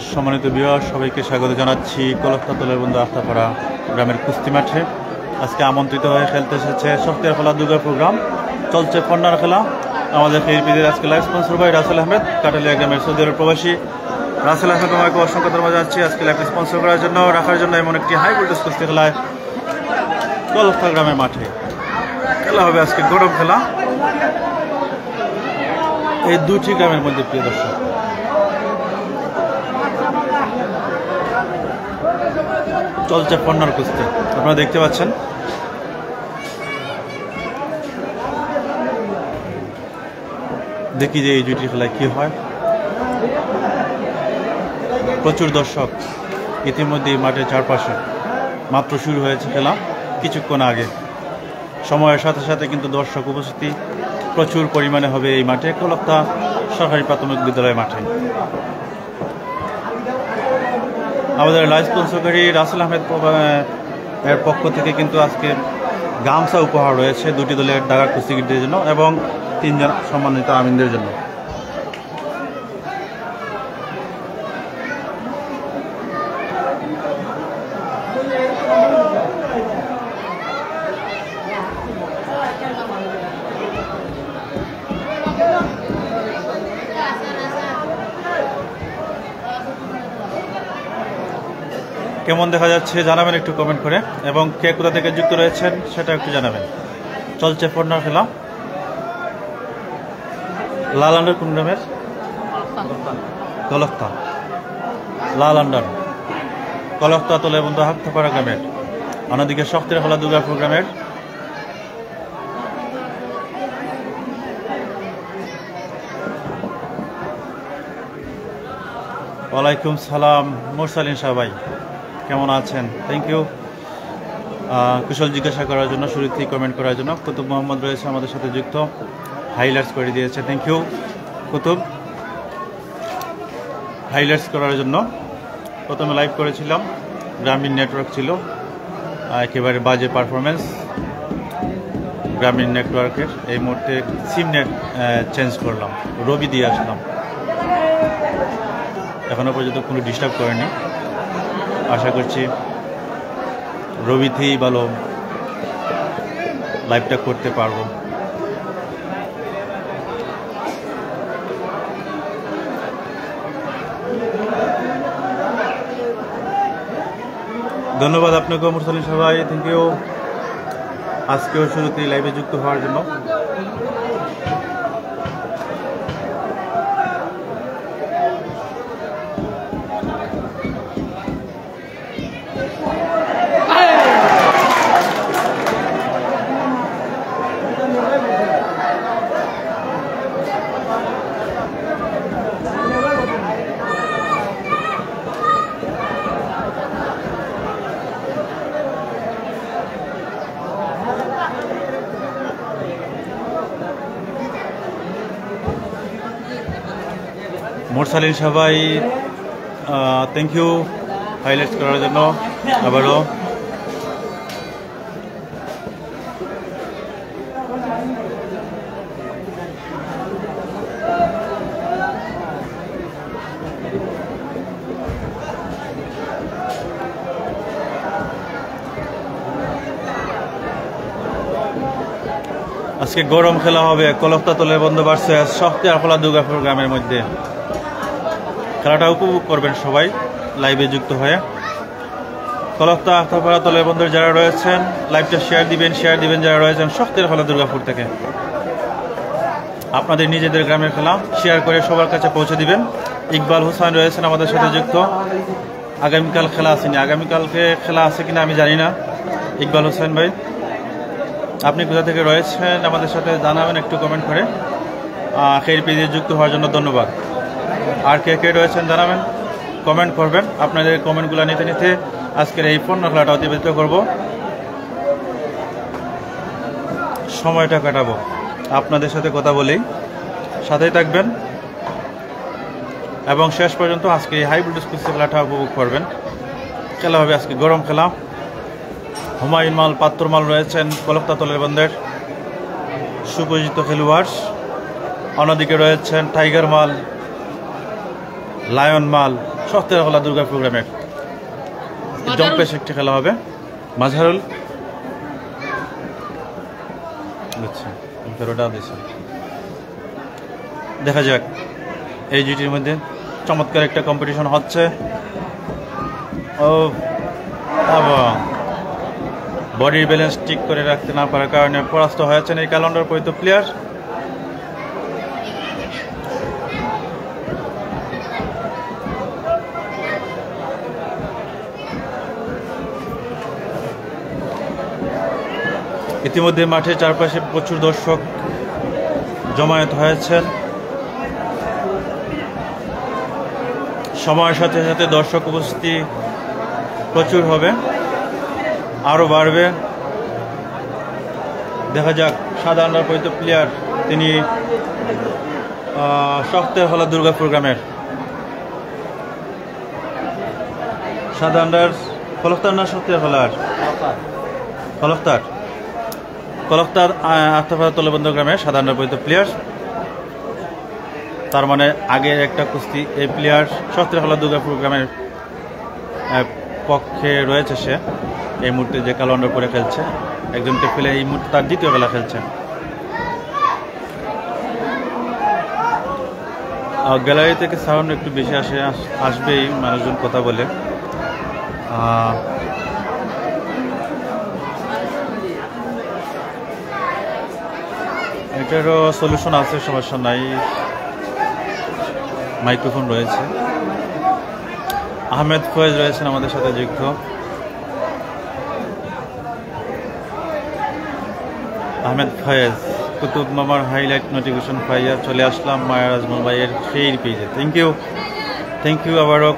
সম্মানিত ভিউয়ার, সবাইকে স্বাগত জানাচ্ছি কলকাতা তলের বন্ধু আস্তাপাড়া গ্রামের কুস্তি মাঠে। আজকে আমন্ত্রিত হয়ে খেলতে এসেছে শখের খেলা দুর্গা প্রোগ্রাম, চলছে কর্নার খেলা। আমাদের ফেরিপিদের আজকে লাইভ স্পন্সর ভাই রাসেল আহমেদ, কাটালিয়া গ্রামের সৌদি আরব প্রবাসী। রাসেল আহমেদ আমাকে অসংখ্য ধন্যবাদ জানাচ্ছি আজকে লাইভ স্পন্সর করার জন্য, রাখার জন্য এমন একটি হাই ভোল্টেজ কুস্তি খেলায় কলকাতা গ্রামের মাঠে খেলা হবে। আজকে গরম খেলা এই দুটি গ্রামের মধ্যে। প্রিয় দর্শক, চলছে কর্নার কুস্তি, আপনারা দেখতে পাচ্ছেন। দেখি যে এই দুটি খেলায় কি হয়। প্রচুর দর্শক ইতিমধ্যে এই মাঠের চারপাশে, মাত্র শুরু হয়েছে খেলা কিছুক্ষণ আগে। সময়ের সাথে সাথে কিন্তু দর্শক উপস্থিতি প্রচুর পরিমাণে হবে এই মাঠে, কলকাতা সরকারি প্রাথমিক বিদ্যালয় মাঠে। আমাদের লাইভ স্পন্সরকারী রাসেল আহমেদ এর পক্ষ থেকে কিন্তু আজকে গামছা উপহার রয়েছে দুটি দলের ডাগা কুস্তিগীরদের জন্য এবং 3 জন সম্মানিত আমিনদের জন্য। কেমন দেখা যাচ্ছে জানাবেন একটু কমেন্ট করে, এবং কে কোথা থেকে যুক্ত রয়েছেন সেটা একটু জানাবেন। চলছে কর্নার খেলা। লাল আন্ডার কোন গ্রামের? কলকাতা। লাল আন্ডার কলকাতা তলে বন্ধু আস্তাপাড়া গ্রামের। অন্যদিকে শখের খেলা দুর্গা প্রোগ্রামের। ওয়ালাইকুম সালাম মুরসালিন সবাই, কেমন আছেন? থ্যাংক ইউ কুশল জিজ্ঞাসা করার জন্য, শুরুতেই কমেন্ট করার জন্য। কুতুব মোহাম্মদ রয়েছে আমাদের সাথে যুক্ত, হাইলাইটস করে দিয়েছে। থ্যাংক ইউ কুতুব, হাইলাইটস করার জন্য। প্রথমে লাইভ করেছিলাম, গ্রামীণ নেটওয়ার্ক ছিল, একেবারে বাজে পারফরমেন্স গ্রামীণ নেটওয়ার্কের। এই মুহূর্তে সিম নেট চেঞ্জ করলাম, রবি দিয়ে আসলাম। এখনও পর্যন্ত কোনো ডিস্টার্ব করেনি, আশা করছি রবিতেই ভালো লাইভটা করতে পারবো। ধন্যবাদ আপনাকে মুরসালিন সবাই, থ্যাংক ইউ আজকেও শুরুতেই লাইভে যুক্ত হওয়ার জন্য। মুরসালিন সবাই থ্যাংক ইউ হাইলাইটস করার জন্য। আবারও আজকে গরম খেলা হবে কলকাতা তলের বন্ধু ভার্সেস শখের খেলা দুর্গা প্রোগ্রামের মধ্যে। খেলাটা উপভোগ করবেন সবাই লাইভে যুক্ত হয়ে। কলকাতা আস্তাপাড়া তলের বন্ধুর যারা রয়েছেন লাইভটা শেয়ার দিবেন যারা রয়েছেন শখের খেলা দুর্গাপুর থেকে। আপনাদের নিজেদের গ্রামের খেলা শেয়ার করে সবার কাছে পৌঁছে দিবেন। ইকবাল হোসেন রয়েছেন আমাদের সাথে যুক্ত। আগামীকাল খেলা আসেনি, আগামীকালকে খেলা আছে কিনা আমি জানি না। ইকবাল হোসেন ভাই, আপনি কোথা থেকে রয়েছেন আমাদের সাথে জানাবেন একটু কমেন্ট করে। সেই পেজে যুক্ত হওয়ার জন্য ধন্যবাদ। আর কে কে রয়েছেন জানাবেন, কমেন্ট করবেন। আপনাদের কমেন্টগুলো নিতে নিতে আজকের এই পণ্য খেলাটা অতিবাহিত করব, সময়টা কাটাবো আপনাদের সাথে কথা বলেই। সাথেই থাকবেন এবং শেষ পর্যন্ত আজকে এই হাই ভোল্টেজ কুস্তি খেলাটা উপভোগ করবেন। খেলা হবে আজকে গরম খেলা। হুমায়ুন মাল, পাত্র মাল রয়েছেন কলকাতা তলের বন্ধের সুপরিচিত খেলোয়াড়। অন্যদিকে রয়েছেন টাইগার মাল, লায়ন মাল, শখতের হলা দুর্গা প্রোগ্রামের জম্পেশ একটি খেলা হবে। মাঝারুল আচ্ছা দেখা যাক এই জুটির মধ্যে চমৎকার একটা কম্পিটিশন হচ্ছে। ও বডির ব্যালেন্স ঠিক করে রাখতে না পারার কারণে পরাস্ত হয়েছেন এই ক্যালেন্ডার পরিচিত প্লেয়ার। ইতিমধ্যে মাঠের চারপাশে প্রচুর দর্শক জমায়েত হয়েছেন। সময়ের সাথে সাথে দর্শক উপস্থিতি প্রচুর হবে, আরও বাড়বে। দেখা যাক সাদা আন্ডার পরিচিত প্লেয়ার, তিনি শখতের হলা দুর্গা প্রোগ্রামের সাদা আন্ডার কলফতার না শখতের হলার কলফতার আত্মফাড়া তলবন্ধ গ্রামের সাদা আন্ডার পরিচিত প্লেয়ার। তার মানে আগের একটা কুস্তি এই প্লেয়ার শখতের হলা দুর্গা প্রোগ্রামের পক্ষে রয়েছে। সে এই মুহূর্তে যে কালো আন্ডার পরে খেলছে, একজনকে ফেলে এই মুহূর্তে তার দ্বিতীয় খেলা খেলছে। গ্যালারি থেকে সাউন্ড একটু বেশি আসবেই, মানুষজন কথা বলে। এটারও সলিউশন আছে, সমস্যা নাই, মাইক্রোফোন রয়েছে। আহমেদ ফয়েজ রয়েছেন আমাদের সাথে যুক্ত। আহমেদ ফয়েজ কুতুব মামার হাইলাইট নোটিফিকেশন পাইয়া চলে আসলাম মায়া আজমল ভাইয়ের সেই পেজে। থ্যাংক ইউ আবারও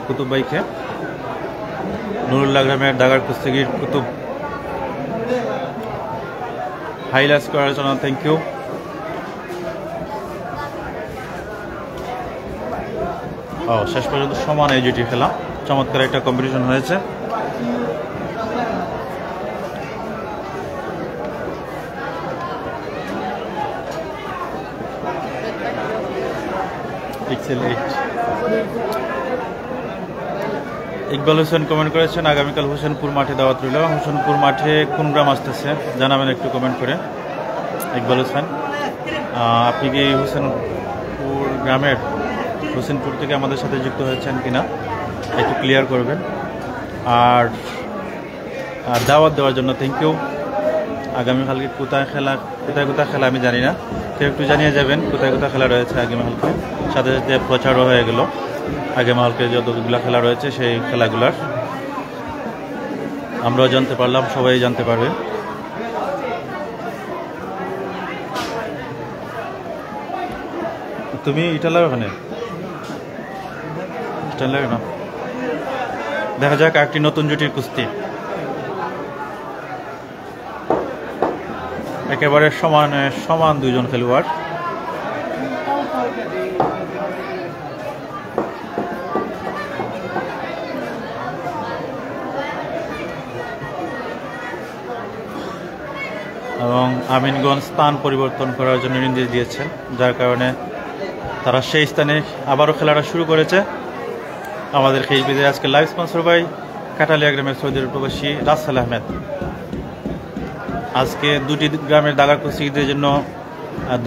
কুতুব ভাইকে। নুরুল্লাহ গ্রামের দাগার কুস্তিগির কুতুব হাইলাইটস করার জন্য থ্যাংক ইউ। শেষ পর্যন্ত সমান এই জুটি খেলা, চমৎকার একটা কম্পিটিশন হয়েছে। ইকবাল হোসেন কমেন্ট করেছেন আগামীকাল হোসেনপুর মাঠে দাওয়াত রইল। হোসেনপুর মাঠে কোন গ্রাম আসতেছে জানাবেন একটু কমেন্ট করে। ইকবাল হোসেন, আপনি কি হোসেনপুর গ্রামের হোসেনপুর থেকে আমাদের সাথে যুক্ত হয়েছেন কিনা একটু ক্লিয়ার করবেন। আর দাওয়াত দেওয়ার জন্য থ্যাংক ইউ। আগামীকালকে কোথায় খেলা আমি জানি না, কেউ একটু জানিয়ে যাবেন কোথায় খেলা রয়েছে আগামীকালকে। সাথে সাথে প্রচারও হয়ে গেল আগামীকালকে যতগুলো খেলা রয়েছে সেই খেলাগুলার আমরাও জানতে পারলাম, সবাই জানতে পারবে। তুমি ইটালার ওখানে না, দেখা যাক একটি নতুন জুটির কুস্তি। একেবারে সমান দুইজন খেলোয়াড়। এবং আমিনগঞ্জ স্থান পরিবর্তন করার জন্য নির্দেশ দিয়েছেন, যার কারণে তারা সেই স্থানে আবারও খেলাটা শুরু করেছে। আমাদের এই পেজে আজকে লাইভ স্পন্সর বাই কাটালিয়া গ্রামের সৌদি প্রবাসী রাসেল আহমেদ। আজকে দুটি গ্রামের দাগার কুস্তিগীদের জন্য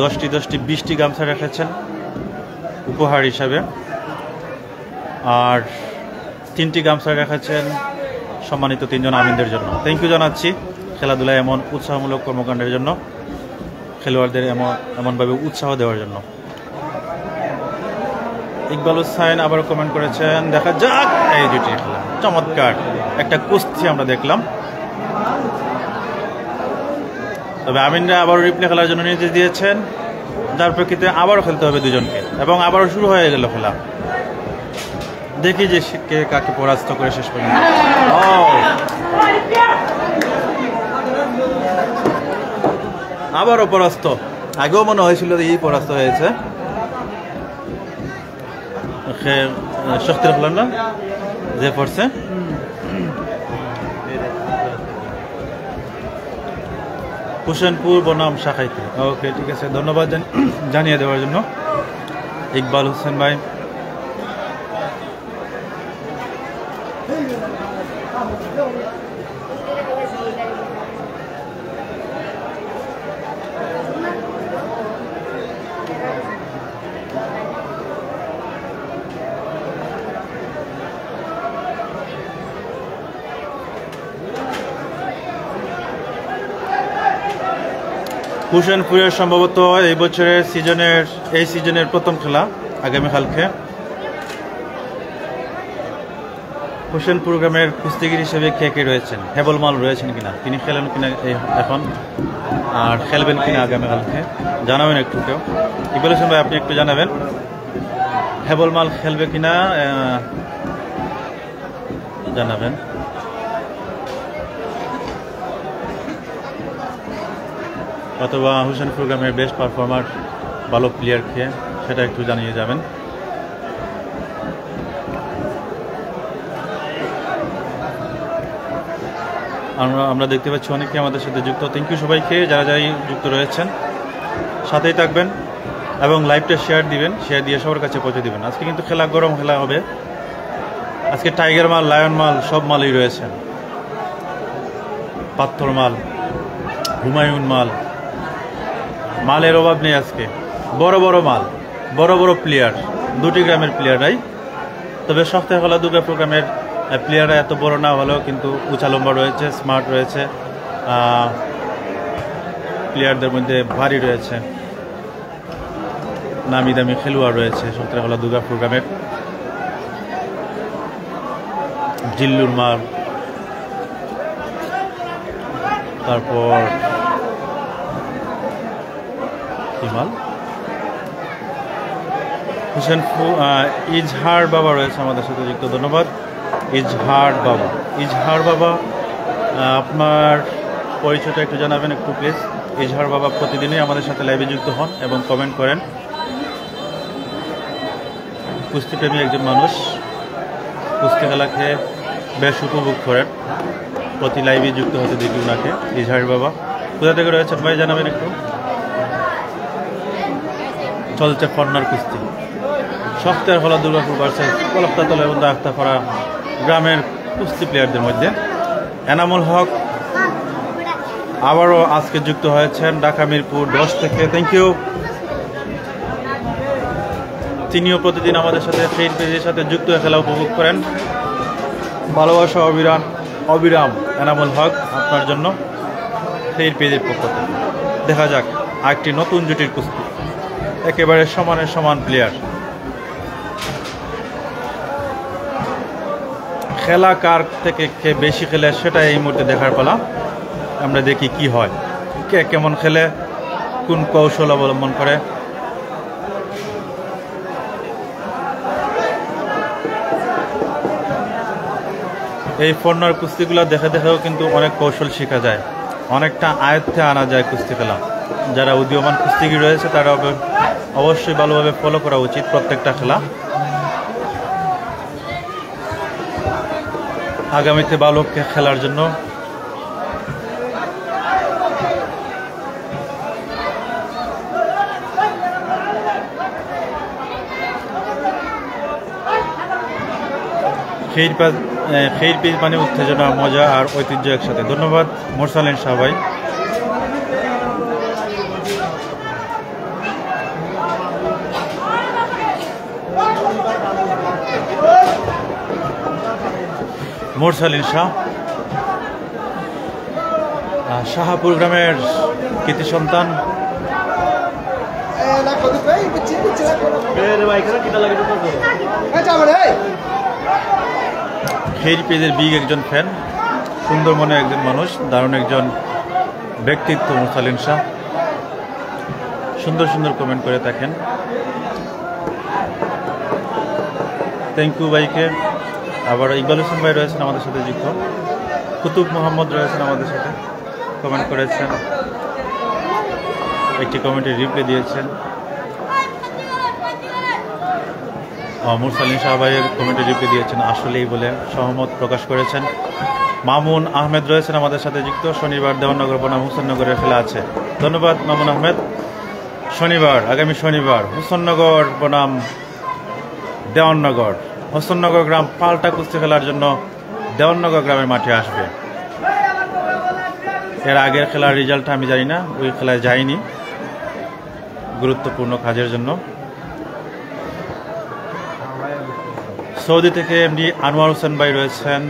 10টি 20টি গামছা রেখেছেন উপহার হিসাবে, আর 3টি গামছা রেখেছেন সম্মানিত 3 জন আমিনদের জন্য। থ্যাংক ইউ জানাচ্ছি খেলাধুলায় এমন উৎসাহমূলক কর্মকাণ্ডের জন্য, খেলোয়াড়দের এমনভাবে উৎসাহ দেওয়ার জন্য। ইকবাল হোসেন আবার কমেন্ট করেছেন দেখা যাক এই দুটি খেলা, চমৎকার একটা কুস্তি আমরা দেখলাম। তবে আমিনরা আবারও রিপ্লে খেলার জন্য নির্দেশ দিয়েছেন, যার প্রেক্ষিতে আবারও খেলতে হবে দুজনকে, এবং আবারও শুরু হয়ে গেল খেলা। দেখি যে কে কাকে পরাস্ত করে শেষ পর্যন্ত। আবারও পরাস্ত, আগেও মনে হয়েছিল এই পরাস্ত হয়েছে। শক্তির খেলার না যে পড়ছে হোসেনপুর বনাম শাখাইতে। ওকে, ঠিক আছে, ধন্যবাদ জানিয়ে দেওয়ার জন্য ইকবাল হোসেন ভাই। হুসেনপুরের সম্ভবত এই বছরের এই সিজনের প্রথম খেলা আগামীকালকে। হুসেনপুর গ্রামের কুস্তিগির হিসেবে কে কে রয়েছেন, হেবল মাল রয়েছেন কিনা, তিনি খেলেন কিনা এখন আর খেলবেন কিনা আগামীকালকে জানাবেন একটু কেউ। ইকবাল হোসেন ভাই আপনি একটু জানাবেন হেবল মাল খেলবে কিনা জানাবেন। অথবা হুসেনপুর গ্রামের বেস্ট পারফর্মার ভালো প্লেয়ার খেয়ে সেটা একটু জানিয়ে যাবেন। আমরা দেখতে পাচ্ছি অনেকে আমাদের সাথে যুক্ত। থ্যাংক ইউ সবাইকে যারা যারাই যুক্ত রয়েছেন, সাথেই থাকবেন এবং লাইভটা শেয়ার দিবেন, শেয়ার দিয়ে সবার কাছে পৌঁছে দিবেন। আজকে কিন্তু খেলা গরম খেলা হবে। আজকে টাইগার মাল, লায়ন মাল সব মালই রয়েছেন, পাথর মাল, হুমায়ুন মাল, মালের অভাব নেই আজকে। বড় বড় মাল, বড় বড় প্লেয়ার, দুটি গ্রামের প্লেয়াররাই। তবে সপ্তাহে খেলা দুর্গাপুর গ্রামের প্লেয়াররা এত বড় না হলেও কিন্তু উঁচা লম্বা রয়েছে, স্মার্ট রয়েছে, প্লেয়ারদের মধ্যে ভারী রয়েছে, নামি দামি খেলোয়াড় রয়েছে সপ্তাহে খেলা দুর্গাপুর গ্রামের। জিল্লুর মাল, তারপর মাল হুসেনপুর ইজহার বাবা রয়েছে আমাদের সাথে যুক্ত। ধন্যবাদ ইজহার বাবা। ইজহার বাবা আপনার পরিচয়টা একটু জানাবেন একটু প্লিজ। ইজহার বাবা প্রতিদিনই আমাদের সাথে লাইভে যুক্ত হন এবং কমেন্ট করেন। কুস্তিপ্রেমী একজন মানুষ, কুস্তি খেলাকে বেশ উপভোগ করেন, প্রতি লাইভে যুক্ত হতে দেখি ওনাকে। ইজহার বাবা কোথা থেকে রয়েছেন ভাই জানাবেন একটু। চলছে কর্নার কুস্তি, সপ্তাহের হলা দুর্গাপুর ভার্সেস কলকাতা এবং আখতাপাড়া গ্রামের কুস্তি প্লেয়ারদের মধ্যে। এনামুল হক আবারও আজকে যুক্ত হয়েছেন ঢাকা মিরপুর 10 থেকে। Thank you. তিনিও প্রতিদিন আমাদের সাথে ফেড পেজের সাথে যুক্ত হয়ে খেলা উপভোগ করেন। ভালোবাসা অবিরাম এনামুল হক আপনার জন্য ফেড পেজের পক্ষ থেকে। দেখা যাক আরেকটি নতুন জুটির কুস্তি, একেবারে সমানের সমান প্লেয়ার। খেলা কার থেকে কে বেশি খেলে সেটা এই মুহূর্তে দেখার পালা। আমরা দেখি কি হয়, কে কেমন খেলে, কোন কৌশল অবলম্বন করে। এই ফর্নার কুস্তিগুলো দেখে দেখেও কিন্তু অনেক কৌশল শেখা যায়, অনেকটা আয়ত্তে আনা যায় কুস্তি খেলা। যারা উদীয়মান কুস্তিগির রয়েছে তারা অবশ্যই ভালোভাবে ফলো করা উচিত প্রত্যেকটা খেলা। আগামীতে ভালো খেলার জন্য খেইর পিচ মানে উত্তেজনা, মজা আর ঐতিহ্য একসাথে। ধন্যবাদ মোরসালিন শাহ ভাই। মোরসালিন শাহ শাহাপুর গ্রামের কৃতি সন্তান। খেইর পেজের বিগ একজন ফ্যান, সুন্দর মনে একজন মানুষ, দারুণ একজন ব্যক্তিত্ব মোরসালিন শাহ। সুন্দর সুন্দর কমেন্ট করে থাকেন। থ্যাংক ইউ ভাইকে। আবার ইকবাল হোসেন ভাই রয়েছেন আমাদের সাথে যুক্ত। কুতুব মোহাম্মদ রয়েছেন আমাদের সাথে, কমেন্ট করেছেন, একটি কমেন্টে রিপ্লাই দিয়েছেন। মোরসালিন শাহ ভাইয়ের কমেন্টে রিপ্লাই দিয়েছেন আসলেই বলে সহমত প্রকাশ করেছেন। মামুন আহমেদ রয়েছেন আমাদের সাথে যুক্ত। শনিবার দেওয়াননগর বনাম হুসেননগরের খেলা আছে। ধন্যবাদ মামুন আহমেদ। শনিবার, আগামী শনিবার হুসেননগর বনাম দেওয়াননগর। হুসেননগর গ্রাম পাল্টা কুস্তি খেলার জন্য দেওয়াননগর গ্রামের মাঠে আসবে। এর আগের খেলার রেজাল্ট আমি জানি না, ওই খেলায় যাইনি গুরুত্বপূর্ণ কাজের জন্য। সৌদি থেকে এমডি আনোয়ার হোসেন ভাই রয়েছেন,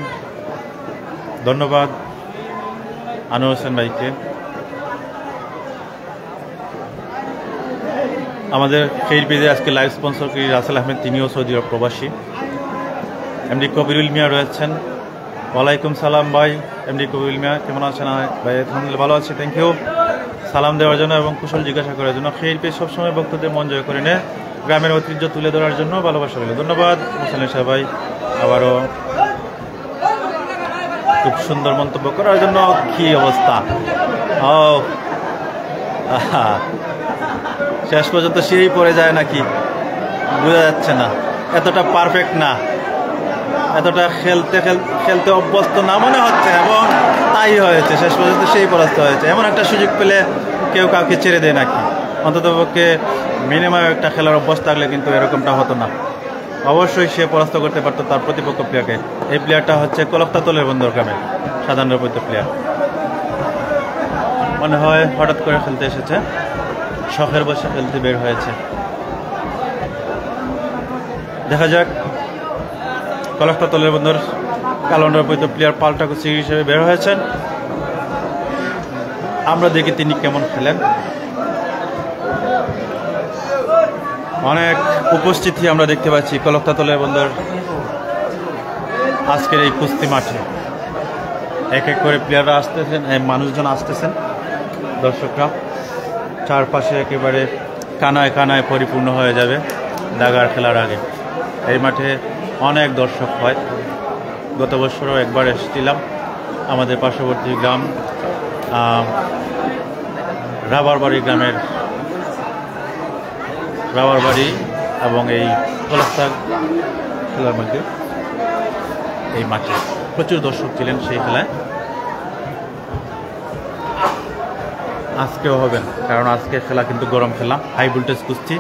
ধন্যবাদ আনোয়ার হোসেন ভাইকে। আমাদের ফের পেজে আজকে লাইভ স্পন্সর করি রাসেল আহমেদ, তিনিও সৌদি আরব প্রবাসী। এমডি কবিরুল মিয়া রয়েছেন, ওয়ালাইকুম সালাম ভাই। এমডি কবিরুল মিয়া কেমন আছেন ভাই? আলহামদুলিল্লাহ ভালো আছি, থ্যাংক ইউ সালাম দেওয়ার জন্য এবং কুশল জিজ্ঞাসা করার জন্য। ফের পেজ সবসময় ভক্তদের মন জয় করে নেয়, গ্রামের ঐতিহ্য তুলে ধরার জন্য ভালোবাসা রইল। ধন্যবাদ মুসালিম সাহেব ভাই, আবারও খুব সুন্দর মন্তব্য করার জন্য। কি অবস্থা, ও শেষ পর্যন্ত সেই পড়ে যায় নাকি বোঝা যাচ্ছে না, এতটা পারফেক্ট না, এতটা খেলতে অভ্যস্ত না মনে হচ্ছে, এবং তাই হয়েছে, শেষ পর্যন্ত সেই পরাস্ত হয়েছে। এমন একটা সুযোগ পেলে কেউ কাউকে ছেড়ে দেয় নাকি? অন্ততপক্ষে মিনিমাম একটা খেলার অভ্যাস থাকলে কিন্তু এরকমটা হতো না। অবশ্যই সে পরাস্ত করতে পারতো তার প্রতিপক্ষ প্লেয়ারকে। এই প্লেয়ারটা হচ্ছে কলকতাতলের বন্দর গ্রামের সাধারণ প্লেয়ার, মনে হয় হঠাৎ করে খেলতে এসেছে, শখের বসে খেলতে বের হয়েছে। দেখা যাক, কলকতাতলের বন্দর কালন্ডার প্লেয়ার পাল্টা কোচিং হিসেবে বের হয়েছেন, আমরা দেখি তিনি কেমন খেলেন। অনেক উপস্থিতি আমরা দেখতে পাচ্ছি কলকতাতলের বন্দর আজকের এই কুস্তি মাঠে। এক এক করে প্লেয়াররা আসতেছেন, মানুষজন আসতেছেন, দর্শকরা চারপাশে একেবারে কানায় কানায় পরিপূর্ণ হয়ে যাবে দাগার খেলার আগে। এই মাঠে অনেক দর্শক হয়, গত বছরও একবার এসেছিলাম। আমাদের পার্শ্ববর্তী গ্রাম রাবারবাড়ি গ্রামের রাবারবাড়ি এবং এই কলকাতা খেলার মধ্যে এই মাঠে প্রচুর দর্শক ছিলেন সেই খেলায়। আজকেও হবেন, কারণ আজকের খেলা কিন্তু গরম খেলা, হাই ভোল্টেজ কুস্তি।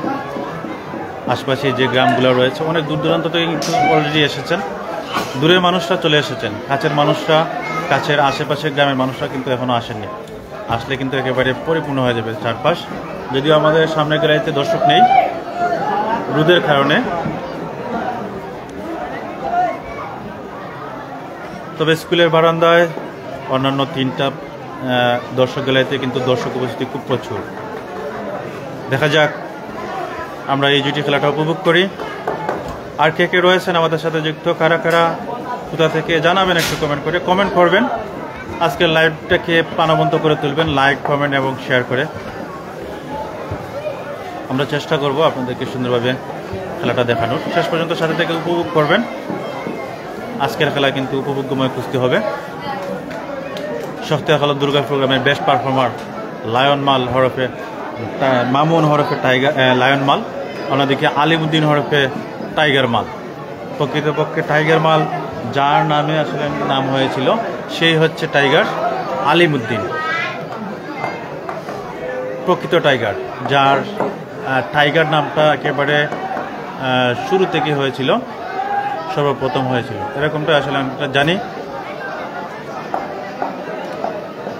আশপাশে যে গ্রামগুলো রয়েছে অনেক দূর দূরান্ত থেকে কিন্তু অলরেডি এসেছেন, দূরের মানুষরা চলে এসেছেন, কাছের মানুষরা, কাছের আশেপাশের গ্রামের মানুষরা কিন্তু এখনও আসেননি। আসলে কিন্তু একেবারে পরিপূর্ণ হয়ে যাবে চারপাশ। যদিও আমাদের সামনে গ্যালারিতে দর্শক নেই রোদের কারণে, তবে স্কুলের বারান্দায় অন্যান্য 3টা দর্শক গ্যালারিতে কিন্তু দর্শক উপস্থিতি খুব প্রচুর। দেখা যাক আমরা এই জুটি খেলাটা উপভোগ করি। আর কে কে রয়েছেন আমাদের সাথে যুক্ত, কারা কারা কোথা থেকে জানাবেন, একটু কমেন্ট করবেন। আজকের লাইভটাকে প্রাণবন্ত করে তুলবেন, লাইক, কমেন্ট এবং শেয়ার করে। আমরা চেষ্টা করব আপনাদেরকে সুন্দরভাবে খেলাটা দেখানোর। শেষ পর্যন্ত সাথে থেকে উপভোগ করবেন। আজকের খেলা কিন্তু উপভোগ্যময় কুস্তি হবে। সপ্তাহ খেলা দুর্গাপুর গ্রামের বেস্ট পারফর্মার লায়ন মাল হরফে মামুন হরফে লায়ন মাল, অন্যদিকে আলিমুদ্দিন হরফে টাইগার মাল। প্রকৃতপক্ষে টাইগার মাল যার নামে আসলে নাম হয়েছিল সেই হচ্ছে টাইগার আলিমুদ্দিন, প্রকৃত টাইগার, যার টাইগার নামটা একেবারে শুরু থেকে হয়েছিল, সর্বপ্রথম হয়েছিল, এরকমটা আসলে আমরা জানি।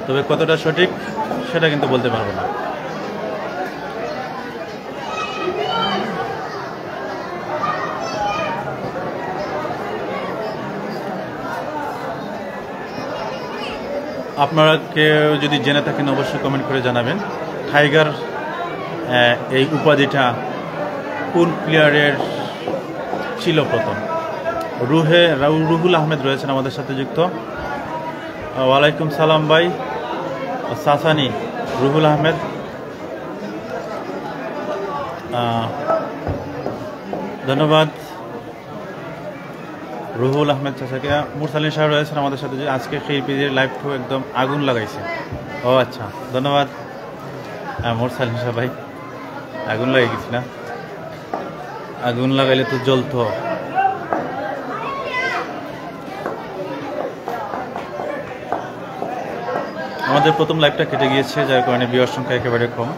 তবে কতটা সঠিক সেটা কিন্তু বলতে পারবো না। আপনারা কেউ যদি জেনে থাকেন অবশ্যই কমেন্ট করে জানাবেন। টাইগার এই উপাধিটা কোন প্লেয়ারের ছিল প্রথম? রুহুল আহমেদ রয়েছেন আমাদের সাথে যুক্ত। ওয়ালাইকুম সালাম ভাই সাসানি রুহুল আহমেদ। ধন্যবাদ রুহুল আহমেদ চাচাকে। মুরসালিন সাহেব রয়েছেন আমাদের সাথে, যে আজকে সেই পেজের লাইভটাও একদম আগুন লাগাইছে। ও আচ্ছা, ধন্যবাদ মুরসালিন সাহেব ভাই। আগুন লাগিয়ে গেছি না, আগুন লাগাইলে তো জ্বলতো। আমাদের প্রথম লাইভটা কেটে গিয়েছে, যার কারণে ভিউয়ার সংখ্যা একেবারে কম।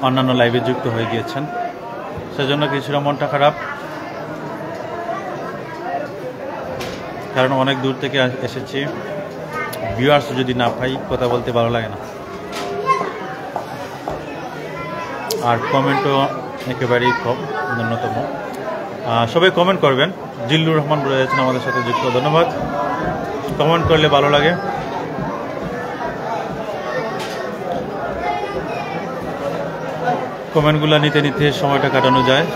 অন্যান্য লাইভে যুক্ত হয়ে গিয়েছেন, সেজন্য কিছুটা মনটা খারাপ। কারণ অনেক দূর থেকে এসেছি, ভিউয়ার্স যদি না পাই কথা বলতে ভালো লাগে না। আর কমেন্টও একেবারেই কম, ন্যূনতম। সবাই কমেন্ট করবেন। জিল্লুর রহমান রয়েছেন আমাদের সাথে যুক্ত, ধন্যবাদ। কমেন্ট করলে ভালো লাগে। কমেন্টগুলো নিতে নিতে সময়টা কাটানো যায়।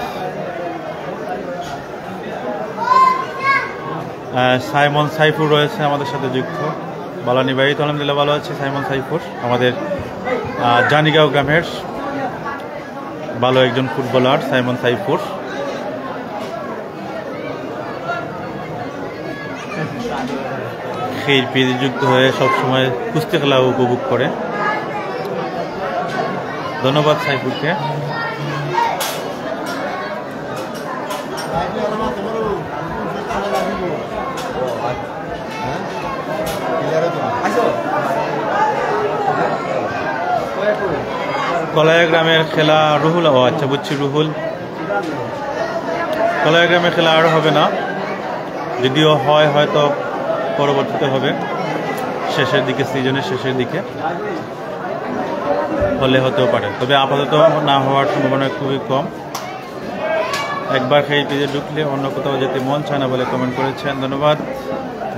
সাইমন সাইফুর রয়েছে আমাদের সাথে যুক্ত। বালানি ভাই তো আলহামদুলিল্লাহ ভালো আছে। সাইমন সাইফুর আমাদের জানিগাঁও গ্রামের ভালো একজন ফুটবলার, সাইমন সাইফুর। সেই পেজে যুক্ত হয়ে সবসময় কুস্তি খেলা উপভোগ করে, ধন্যবাদ সাইফুরকে। কলায়া গ্রামের খেলা রুহুল, ও আচ্ছা বুঝছি, রুহুল। কলায়া গ্রামের খেলা আরও হবে না, যদিও হয় হয়তো পরবর্তীতে হবে, শেষের দিকে, সিজনের শেষের দিকে হলে হতেও পারে, তবে আপাতত না হওয়ার সম্ভাবনা খুবই কম। একবার সেই পেজে ঢুকলে অন্য কোথাও যেতে মন চায় না বলে কমেন্ট করেছেন, ধন্যবাদ।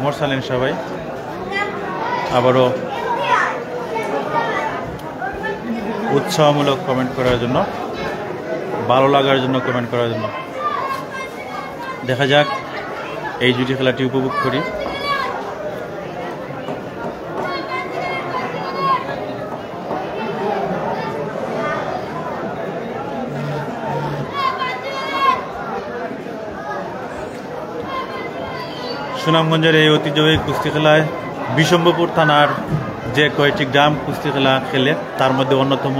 মোরসালেন সবাই আবারও উৎসাহমূলক কমেন্ট করার জন্য, ভালো লাগার জন্য কমেন্ট করার জন্য। দেখা যাক এই জুটি খেলাটি উপভোগ করি। সুনামগঞ্জের এই ঐতিহ্যবাহী কুস্তি খেলায় বিশম্বপুর থানার যে কয়েকটি গ্রাম কুস্তি খেলা খেলে তার মধ্যে অন্যতম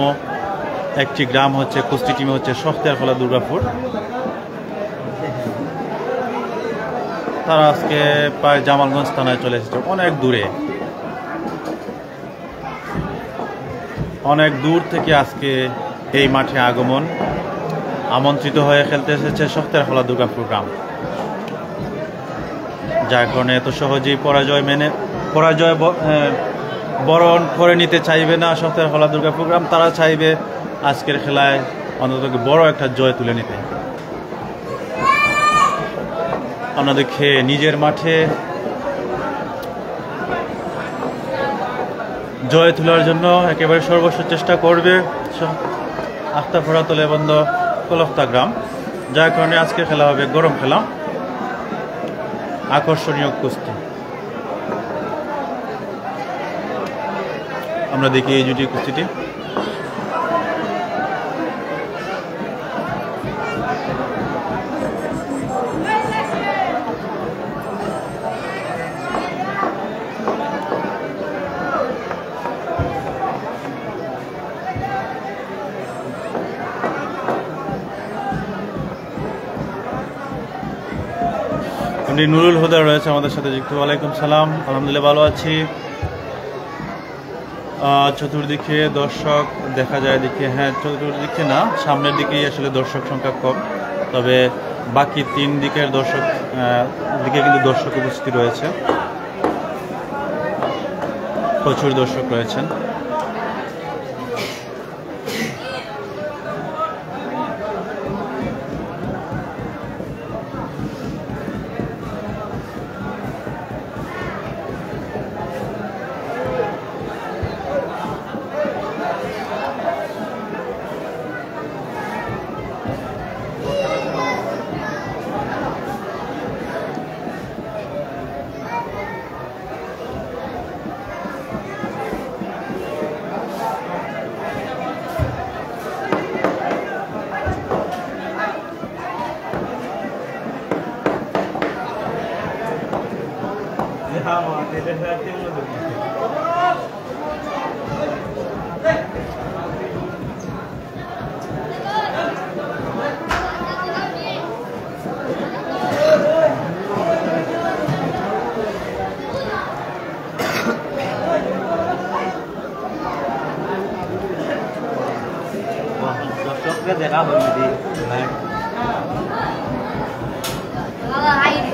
একটি গ্রাম হচ্ছে, কুস্তি টিমে হচ্ছে সখতিয়ারখোলা দুর্গাপুর। তারা আজকে প্রায় জামালগঞ্জ থানায় চলে এসেছে, অনেক দূরে, অনেক দূর থেকে আজকে এই মাঠে আগমন, আমন্ত্রিত হয়ে খেলতে এসেছে সখতিয়ারখোলা দুর্গাপুর গ্রাম। যার কারণে এত সহজেই পরাজয় বরণ করে নিতে চাইবে না সখতিয়ারখোলা দুর্গাপুর গ্রাম। তারা চাইবে আজকের খেলায় অন্তত বড় একটা জয় তুলে নিতে। অন্যদিকে নিজের মাঠে জয় তোলার জন্য একেবারে সর্বস্ব চেষ্টা করবে আখতারপাড়া তলেবন্দ কলফতা গ্রাম। যার কারণে আজকে খেলা হবে গরম খেলা, আকর্ষণীয় কুস্তি। আমরা দেখি এই জুটি কুস্তিটি। নুরুল হুদা রয়েছে আমাদের সাথে যুক্ত। ওয়ালাইকুম সালাম, আলহামদুলিল্লাহ ভালো আছি। চতুর্দিকে দর্শক দেখা যায়, দিকে হ্যাঁ চতুর্দিকে না, সামনের দিকেই আসলে দর্শক সংখ্যা কম, তবে বাকি তিন দিকের দিকে কিন্তু দর্শক উপস্থিত রয়েছে, প্রচুর দর্শক রয়েছেন। দেখা হয়নি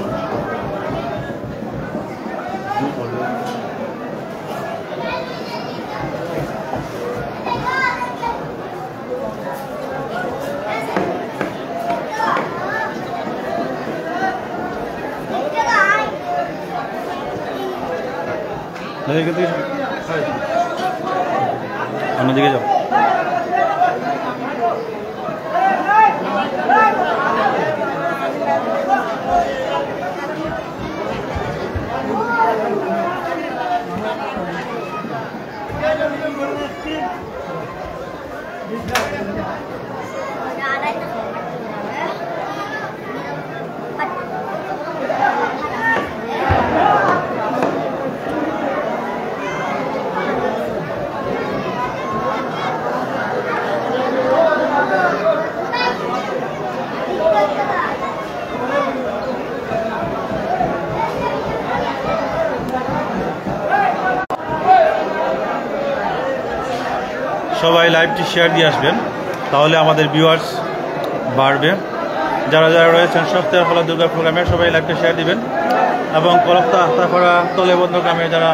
অন্যদিকে যাও। সবাই লাইভটি শেয়ার দিয়ে আসবেন, তাহলে আমাদের ভিউয়ার্স বাড়বে। যারা যারা রয়েছেন সপ্তাহের ফলা দুর্গা প্রোগ্রামে সবাই লাইভটি শেয়ার দিবেন। এবং কলকাতা আস্তাপাড়া তলেবন্ধ গ্রামে যারা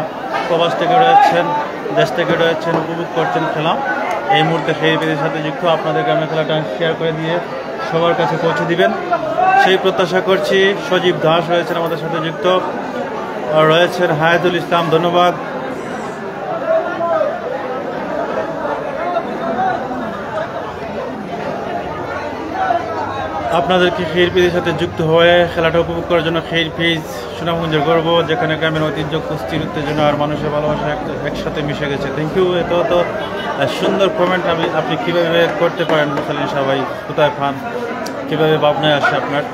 প্রবাস থেকে রয়েছেন, দেশ থেকে রয়েছেন, উপভোগ করছেন খেলা, এই মুহূর্তে সেই পেজের সাথে যুক্ত আপনাদের গ্রামের খেলাটা শেয়ার করে দিয়ে সবার কাছে পৌঁছে দিবেন সেই প্রত্যাশা করছি। সজীব দাস রয়েছেন আমাদের সাথে যুক্ত, রয়েছেন হায়াতুল ইসলাম, ধন্যবাদ। আপনাদেরকে খের পেজের সাথে যুক্ত হয়ে খেলাটা উপভোগ করার জন্য খের পেজ সুনামগঞ্জের গর্ব, যেখানে গ্রামের ঐতিহ্য, কুস্তির উত্তেজনা আর মানুষের ভালোবাসা একসাথে মিশে গেছে। Thank you. এত সুন্দর কমেন্ট আপনি কীভাবে করতে পারেন মুসালিন সবাই, কোথায় পান, কীভাবে ভাবনায় আসে আপনার?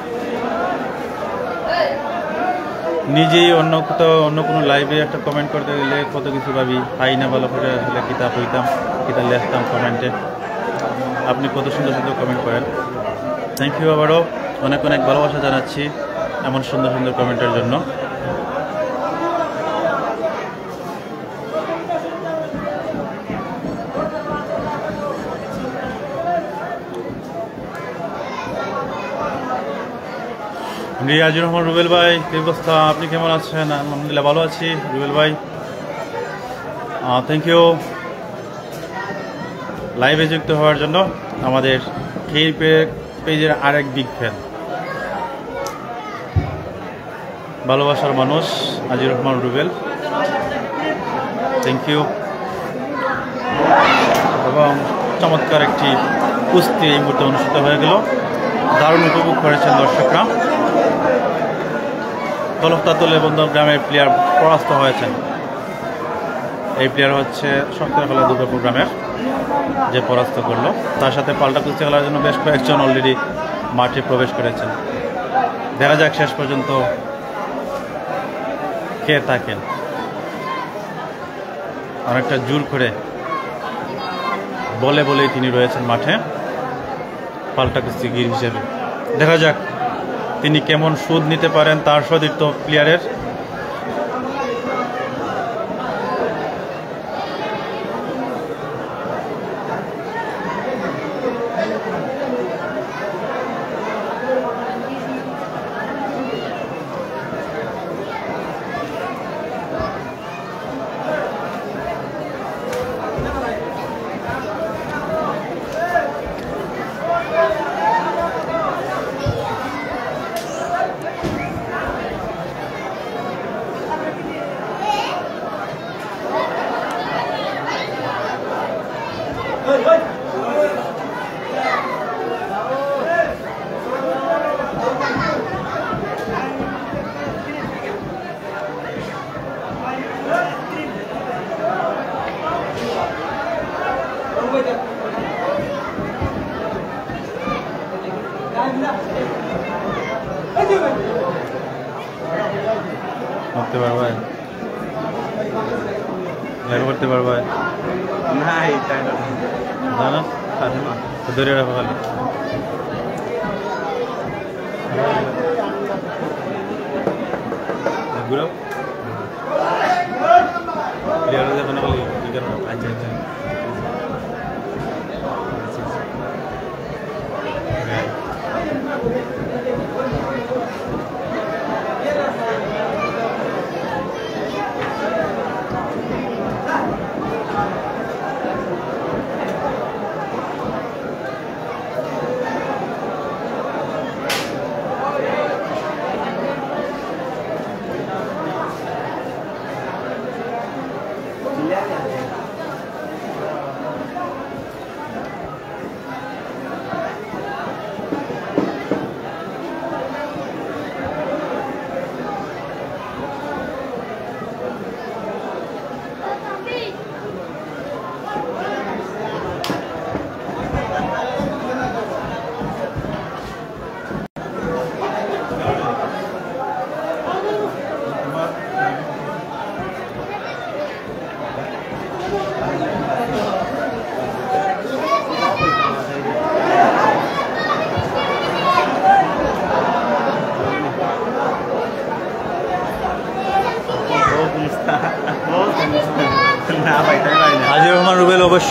নিজেই অন্য কোথাও অন্য কোনো লাইভে একটা কমেন্ট করতে গেলে কত কিছু ভাবি, পাই না ভালো করে আসলে কিতাব হইতাম, কিতাব লেখতাম কমেন্টে। আপনি কত সুন্দর সুন্দর কমেন্ট করেন। Thank you. আবারও অনেক অনেক ভালোবাসা জানাচ্ছি এমন সুন্দর সুন্দর কমেন্টের জন্য। রিয়াজুর রহমান রুবেল ভাই, কি অবস্থা, আপনি কেমন আছেন? আলহামদুলিল্লাহ ভালো আছি রুবেল ভাই, থ্যাংক ইউ লাইভে যুক্ত হওয়ার জন্য। আমাদের এই পেজের আরেক বিগ ফ্যান, ভালোবাসার মানুষ আজির রহমান রুবেল, থ্যাংক ইউ। এবং চমৎকার একটি কুস্তি এই মুহূর্তে অনুষ্ঠিত হয়ে গেল, দারুণ উপভোগ করেছেন দর্শকরা। কলকাতা তলেবন্ধ গ্রামের প্লেয়ার পরাস্ত হয়েছেন। এই প্লেয়ার হচ্ছে সপ্তাহের খেলা দুর্গা প্রোগ্রামের যে পরাস্ত করলো, তার সাথে পাল্টা কুস্তি খেলার জন্য বেশ কয়েকজন অলরেডি মাঠে প্রবেশ করেছেন। দেখা যাক শেষ পর্যন্ত কে থাকেন। অনেকটা জোর করে বলেই তিনি রয়েছেন মাঠে পাল্টা কুস্তিগির হিসেবে। দেখা যাক তিনি কেমন সুদ নিতে পারেন তার সতীর্থ প্লেয়ারের। করতে পারবে করতে পারবে না ধরে রাখো খালি ঘুরাও আচ্ছা আচ্ছা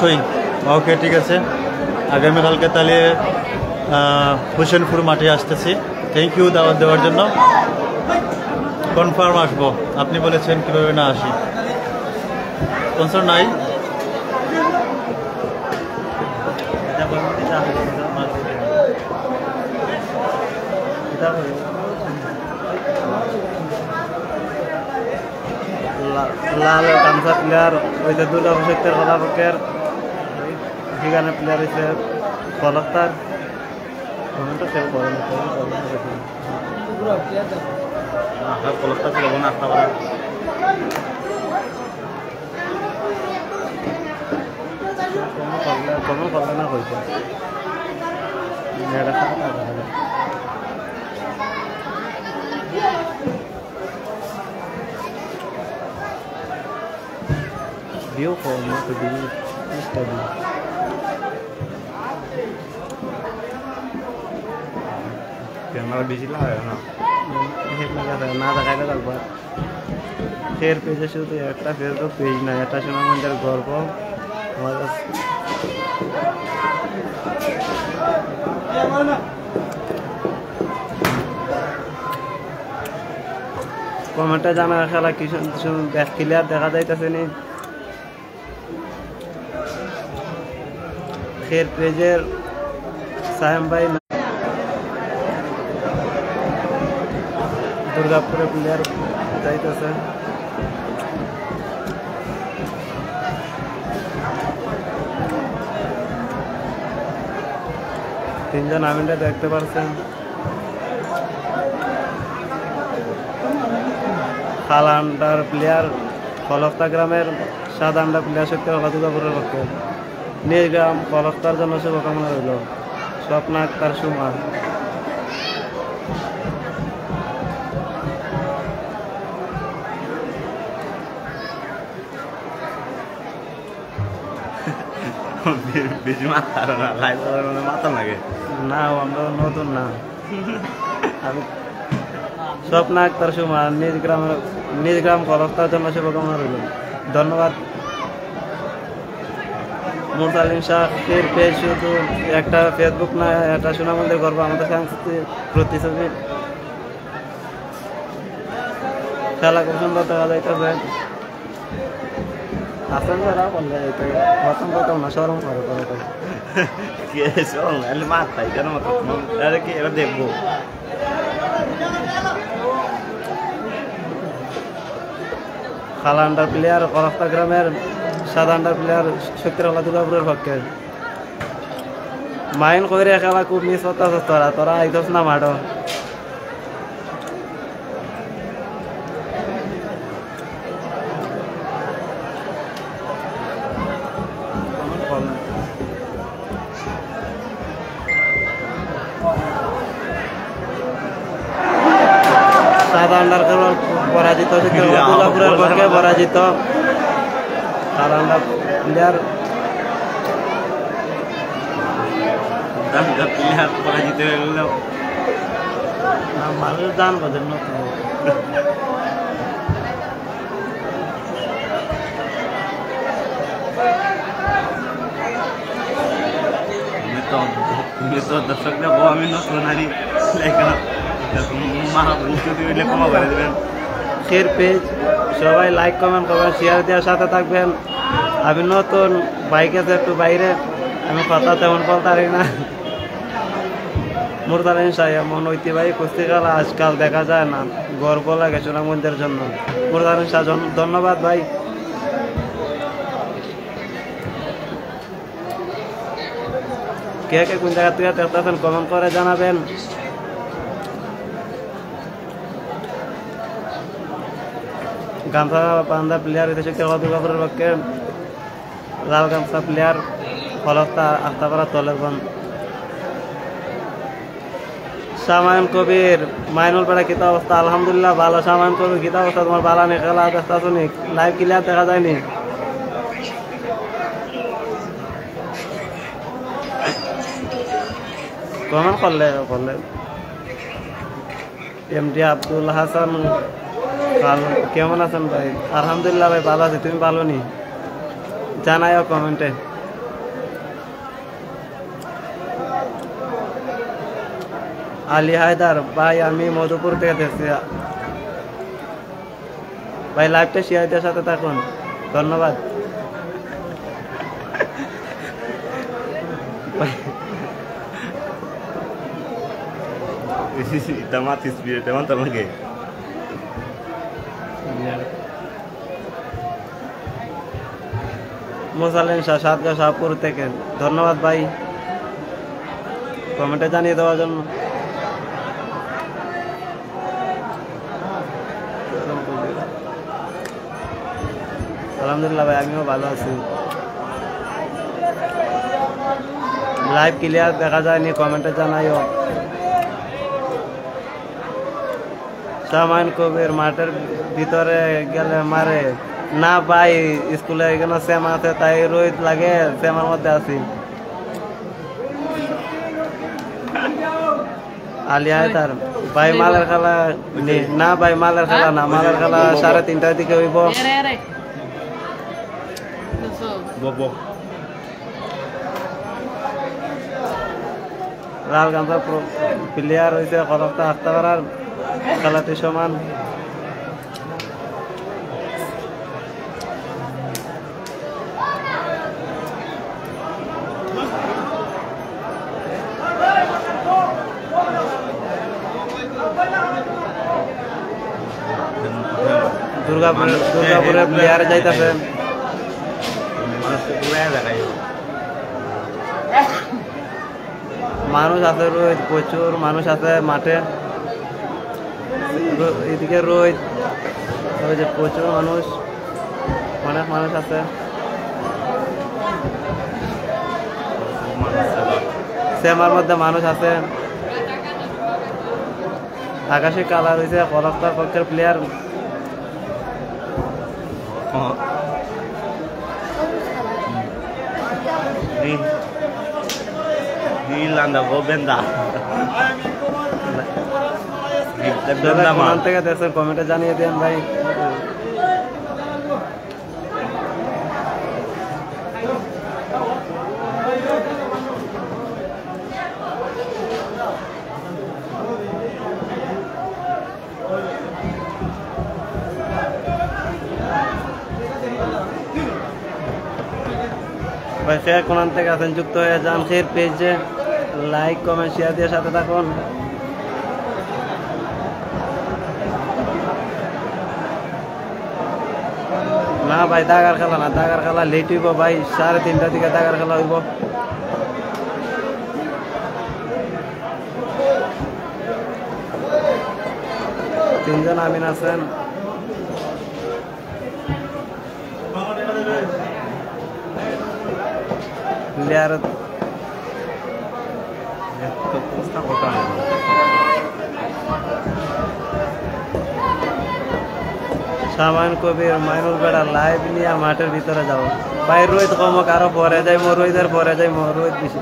অবশ্যই। ওকে, ঠিক আছে, আগামীকালকে তাহলে হোসেনপুর মাঠে আসতেছি। থ্যাংক ইউ দাওয়াত দেওয়ার জন্য। কনফার্ম আসবো, আপনি বলেছেন কীভাবে না আসি, কনসার্ন নাই। লাল গামছা প্লেয়ার ওইটা দুর্গা প্রসাদের কলাপক্ষের সেখানে প্লেয়ার হয়েছে কলকাতার কলকাতা ছিল না আস্তা করা কমন করবে না হয়েছে View form to be study. Camera busy lah ya na. Head lagা থাকে না দেখাইলে একবার ফের পেজে শুধু একটা ফেসবুক পেজ না, এটা সুনামগঞ্জের গর্ব আমাদের। কমেন্টে জানা খেলা কিছু ক্লিয়ার দেখা যাইতেছে নি। খের পেজের সায়েম ভাই দুর্গাপুরের প্লেয়ার যাইতেছে। তিনজন আমিনটা দেখতে পাচ্ছেন। খালা আন্ডার প্লেয়ার কলকাতা গ্রামের 7 আন্ডার প্লেয়ার সত্যি দুর্গাপুরের পক্ষে নিজ গ্রাম কলকাতার জন্য শুভকামনা রইল। স্বপ্ন আক্তার সুমা মাথা লাগে না, আমরা নতুন না। আমি স্বপ্ন আক্তার সুমা নিজ গ্রাম কলকাতার জন্য শুভকামনা রইল। ধন্যবাদ। মুরসালিন শাহের পেজ শুধু একটা ফেসবুক না, এটা সুনামগঞ্জের গর্ব আমাদের সাংস্কৃতিক প্রতিচ্ছবি। খেলা খুব সুন্দর দেখা যাইতেছে। আসেন যারা বললে প্রথম প্রথম না সরম করে মাথায় কেন কি এবার দেখবো। খালা আন্ডার প্লেয়ার কলকাতা গ্রামের 7 আন্ডার প্লেয়ার শক্তিরলা দুর্গাপুরের পক্ষে মাইন করে খেলা খুব মিস করতে তোরা আইতস না মাঠো। পরাজিত দুর্গাপুরের পক্ষে পরাজিত প্লেয়ার পরাজিত হয়ে গেল। মানুষ দান করেন নতুন দর্শকরা বউ আমি নতুন নারী শেয়ার পেজ সবাই লাইক কমেন্ট করবেন, শেয়ার দেওয়ার সাথে থাকবেন। আমি নতুন বাইক আছে একটু বাইরে, আমি কথা তেমন বলতে পারি না। মুরসালিন শাহ এমন ঐতিহ্যবাহী কুস্তি খেলা আজকাল দেখা যায় না, গর্ব লাগে সুনামগঞ্জের জন্য। মুরসালিন শাহ ধন্যবাদ ভাই। কে কে কোন জায়গা থেকে দেখতেছেন কমেন্ট করে জানাবেন। গামছা বান্ধা প্লেয়ার হইতেছে দুর্গাপুরের পক্ষে, লাল গামছা প্লেয়ার কলকাতা আস্তাপাড়া তলেরবন। সামায়ন কবির মাইনুল পাড়া কিতা অবস্থা? আলহামদুলিল্লাহ ভালো। সামায়ন কবির কিতা অবস্থা? তোমার বালা নেই খেলা দেখতে শুনি, লাইভ ক্লিয়ার দেখা যায়নি। কমেন্ট করলে এমডি আব্দুল হাসান কেমন আছেন ভাই? আলহামদুলিল্লাহ ভাই ভালো আছি, তুমি ভালো নি? জানাইও কমেন্টে। আলী হায়দার ভাই, আমি মধুপুর থেকে দেখছি ভাই। লাইভটা শেয়ারদের সাথে থাকুন, ধন্যবাদ। তেমন তো লাগে মোসালেন শাহ সাতগাঁ শাহপুর থেকে, ধন্যবাদ ভাই কমেন্টে জানিয়ে দেওয়ার জন্য। আলহামদুলিল্লাহ ভাই, আমিও ভালো আছি। লাইভ ক্লিয়ার দেখা যায়নি, কমেন্টে জানাইও। সামান কবির মাঠের ভিতরে গেলে মারে না ভাই, স্কুলে এখানে শ্যাম আছে তাই রোহিত লাগে, শ্যামার মধ্যে আছি। আলিয়া তার ভাই মালের খেলা না ভাই, মালের খেলা না, মালের খেলা 3:30টার দিকে হইব। লাল গামছা প্লেয়ার হয়েছে কলকতা আসতে পারার, খেলাটি সমান। দুর্গাপুরের প্লেয়ার যাইতেছে, মানুষ আছে রোহিত, প্রচুর মানুষ আছে মাঠে। এদিকে রোহিত, প্রচুর মানুষ, অনেক মানুষ আছে। শ্যামার মধ্যে মানুষ আছে। আকাশে কালার হয়েছে কলকাতার পক্ষের প্লেয়ার। থেকে দেখছেন কমেন্টে জানিয়ে দেন ভাই। ভাই সে কোন থেকে আছেন যুক্ত হয়ে যান, সেই পেজে লাইক কমেন্ট শেয়ার দিয়ে সাথে থাকুন। না ভাই দাগার খেলা না, দাগার খেলা লেট হইব ভাই, 3:30টার দিকে দাগার খেলা হইব। তিনজন আমিন আছেন। প্লেয়ার সামান কবির মাইনুল বেড়া লাইভ নিয়ে মাঠের ভিতরে যাও ভাই। রোহিত কমক আরো পরে যাই, রোহিতের পরে যাই, রোহিত বেশি।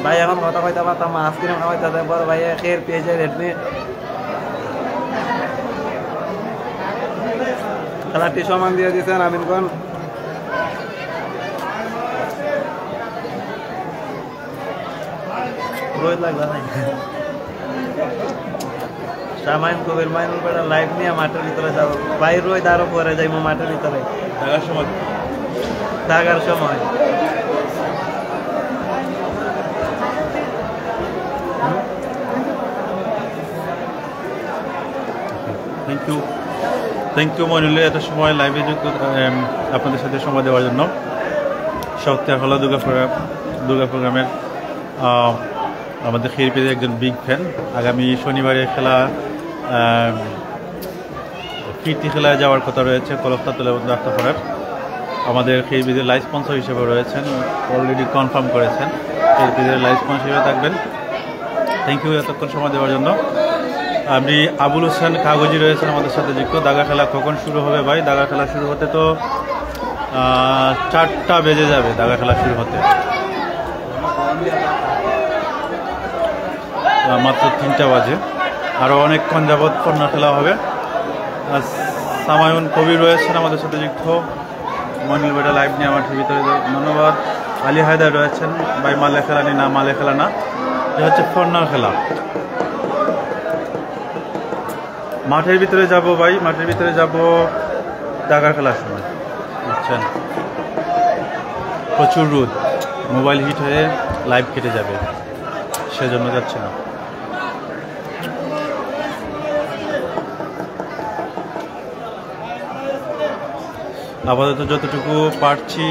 ভাই এখন কথা কইতে পারতাম, আইসক্রিম খাওয়াইতে দেয় বড় ভাই খের পেয়েছে রেডমি। খেলাটি সমান দিয়ে দিচ্ছেন আমিনগণ। রোহিত লাগবে না, সামাইন কবির মাইনুল বেড়া লাইভ নিয়ে মাঠের ভিতরে যাবো ভাই। রোহিত আরো পরে যাইবো মাঠের ভিতরে থাকার সময়। থ্যাংক ইউ মনিল, এত সময় লাইভে যুক্ত আপনাদের সাথে সময় দেওয়ার জন্য। সপ্তাহ হলো দুর্গা প্রোগ্রামের আমাদের খেরপিদের একজন বিগ ফ্যান। আগামী শনিবারে খেলা কীর্তি খেলায় যাওয়ার কথা রয়েছে কলকাতা তুলাবন্ধ আস্তাপাড়ার। আমাদের খেরপিদের লাইভ স্পন্সর হিসেবে রয়েছেন, অলরেডি কনফার্ম করেছেন খেরপিদের লাইভ স্পন্সর হিসেবে থাকবেন। থ্যাংক ইউ এতক্ষণ সময় দেওয়ার জন্য। আপনি আবুল হোসেন কাগজি রয়েছেন আমাদের সাথে যুক্ত। দাগা খেলা কখন শুরু হবে ভাই? দাগা খেলা শুরু হতে তো 4টা বেজে যাবে দাগা খেলা শুরু হতে, মাত্র 3টা বাজে। আরও অনেকক্ষণ যাবৎ কর্নার খেলা হবে। সামায়ুন কবির রয়েছেন আমাদের সাথে যুক্ত। মনিল বেটা লাইভ নিয়ে আমার ভিতরে ধন্যবাদ। আলী হায়দার রয়েছেন, ভাই মালে খেলা নি না, মালে খেলা না, এটা হচ্ছে ফর্নার খেলা। মাঠের ভিতরে যাব ভাই, মাঠের ভিতরে যাব টাকার খেলার সময়, বুঝছেন? প্রচুর রোদ, মোবাইল হিট হয়ে লাইভ কেটে যাবে, সেজন্য যাচ্ছে না। আপাতত যতটুকু পারছি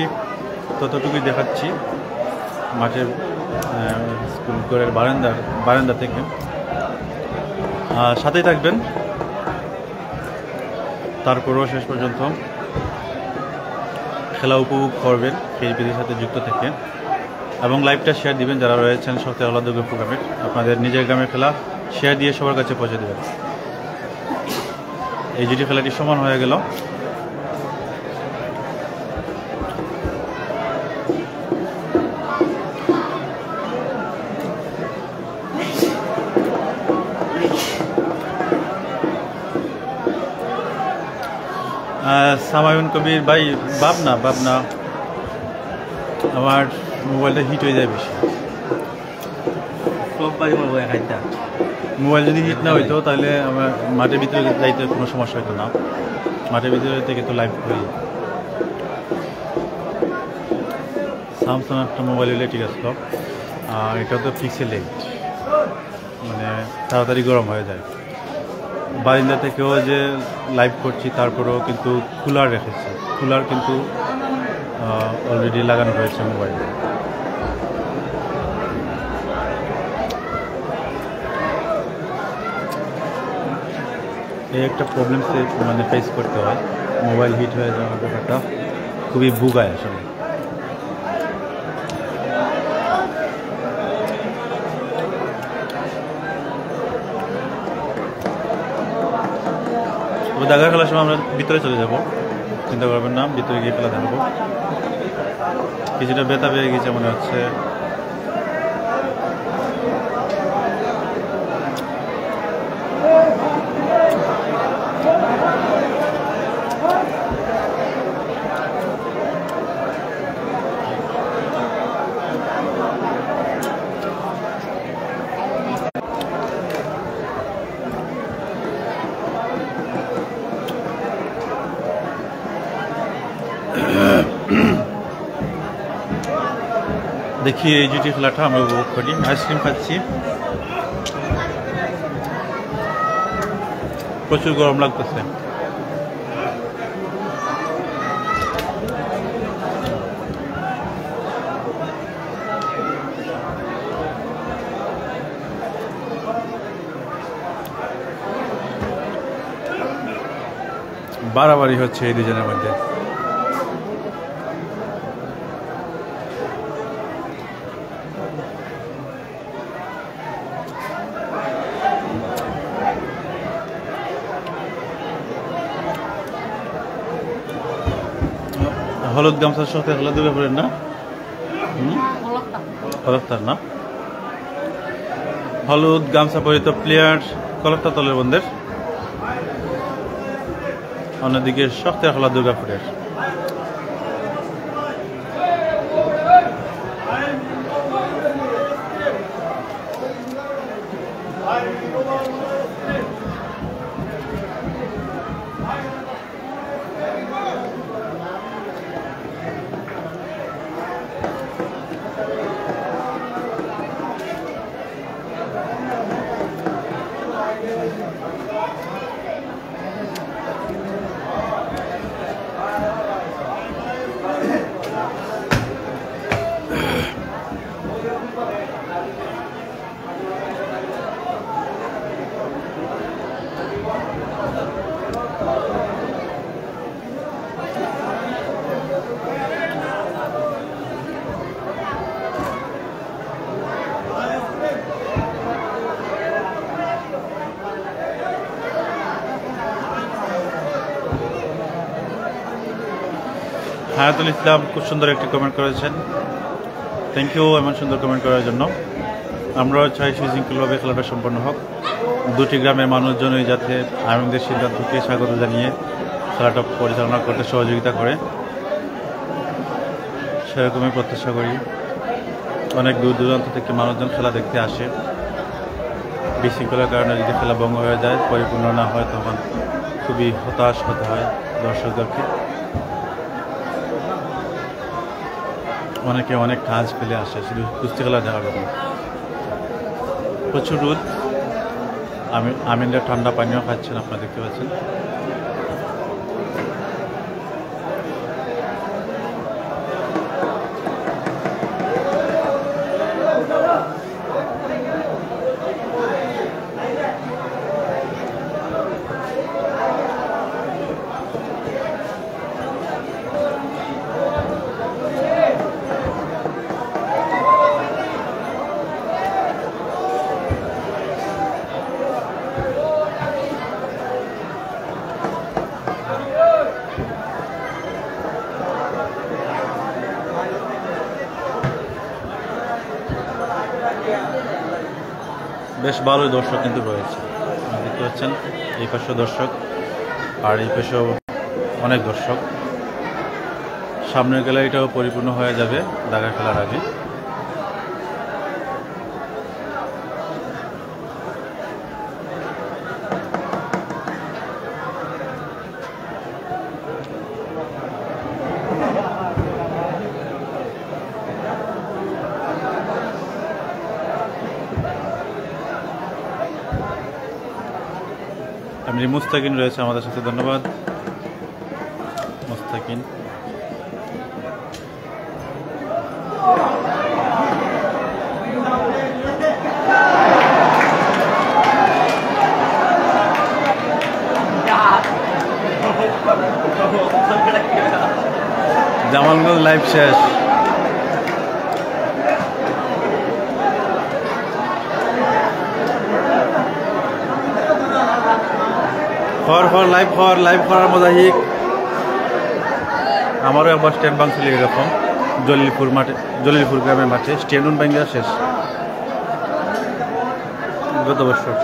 ততটুকুই দেখাচ্ছি মাঠের স্কুল ঘরের বারান্দা থেকে। সাথেই থাকবেন, তারপরও শেষ পর্যন্ত খেলা উপভোগ করবেন ফেসবুকের সাথে যুক্ত থেকে, এবং লাইভটা শেয়ার দিবেন যারা রয়েছেন শখের আলাদা প্রোগ্রামের। আপনাদের নিজের গ্রামের খেলা শেয়ার দিয়ে সবার কাছে পৌঁছে দেবেন। এই জিটি খেলাটি সমান হয়ে গেল। সামায়ুন কবির ভাই, ভাবনা আমার মোবাইলটা হিট হয়ে যায় বেশি। মোবাইল যদি হিট না হইতো তাহলে আমার মাঠের ভিতরে যাইতে কোনো সমস্যা হতো না। মাঠের ভিতরে থেকে তো লাইভ হয়ে যায়। স্যামসাং একটা মোবাইল হলে ঠিক আসলো, আর এটা তো পিক্সেলেট, মানে তাড়াতাড়ি গরম হয়ে যায়। বারিন্দা থেকেও যে লাইভ করছি তারপরেও কিন্তু কুলার রেখেছি, কুলার কিন্তু অলরেডি লাগানো হয়েছে মোবাইলে। এই একটা প্রবলেম মানে ফেস করতে হয়, মোবাইল হিট হয়ে যাওয়ার ব্যাপারটা খুবই ভুগায় আসলে। দাগা খেলার সময় আমরা ভিতরে চলে যাব, চিন্তা করবেন না, ভিতরে গিয়ে খেলা দেখাবো। কিছুটা ব্যথা পেয়ে গেছে মনে হচ্ছে। দেখি এই জিটি খেলাটা আমরা উপভোগ করি। আইসক্রিম খাচ্ছি, প্রচুর গরম লাগতেছে। বাড়াবাড়ি হচ্ছে এই দুজনের মধ্যে। হলুদ গামছার সাথে হলুদ ব্যাপারের না, কলকাতার না, হলুদ গামছা পরিত প্লেয়ার কলকাতা তলের বন্ধের, অন্যদিকে শক্তের হলা দুর্গাপুরের। হায়াতুল ইসলাম খুব সুন্দর একটি কমেন্ট করেছেন, থ্যাংক ইউ এমন সুন্দর কমেন্ট করার জন্য। আমরাও চাই সুশৃঙ্খলভাবে খেলাটা সম্পন্ন হোক। দুটি গ্রামের মানুষজনই যাতে আমাদের সিদ্ধান্তকে স্বাগত জানিয়ে খেলাটা পরিচালনা করতে সহযোগিতা করে, সেরকমই প্রত্যাশা করি। অনেক দূর দূরান্ত থেকে মানুষজন খেলা দেখতে আসে। বিশৃঙ্খলার কারণে যদি খেলা ভঙ্গ হয়ে যায়, পরিপূর্ণ না হয়, তখন খুবই হতাশ হতে হয় দর্শকদেরকে। অনেকে অনেক কাজ ফেলে আসে শুধু কুস্তি খেলা দেখার জন্য। প্রচুর রোদ, আমিনরা ঠান্ডা পানীয় খাচ্ছেন, আপনারা দেখতে পাচ্ছেন। বেশ ভালোই দর্শক কিন্তু রয়েছে, দেখতে পাচ্ছেন। এই পাশেও দর্শক, আর এই পাশেও অনেক দর্শক। সামনের গ্যালারিটাও পরিপূর্ণ হয়ে যাবে দাগা খেলার আগে। আমি মুস্তাকিন রয়েছে আমাদের সাথে, ধন্যবাদ মুস্তাকিন। জামালগঞ্জ লাইভ শেষ। লাইভ করার মজা হিক। আমারও একবার স্ট্যান্ড ভাঙছিল এরকম, জলিলপুর গ্রামের মাঠে স্ট্যান্ড ভাঙ্গা শেষ গত বছর।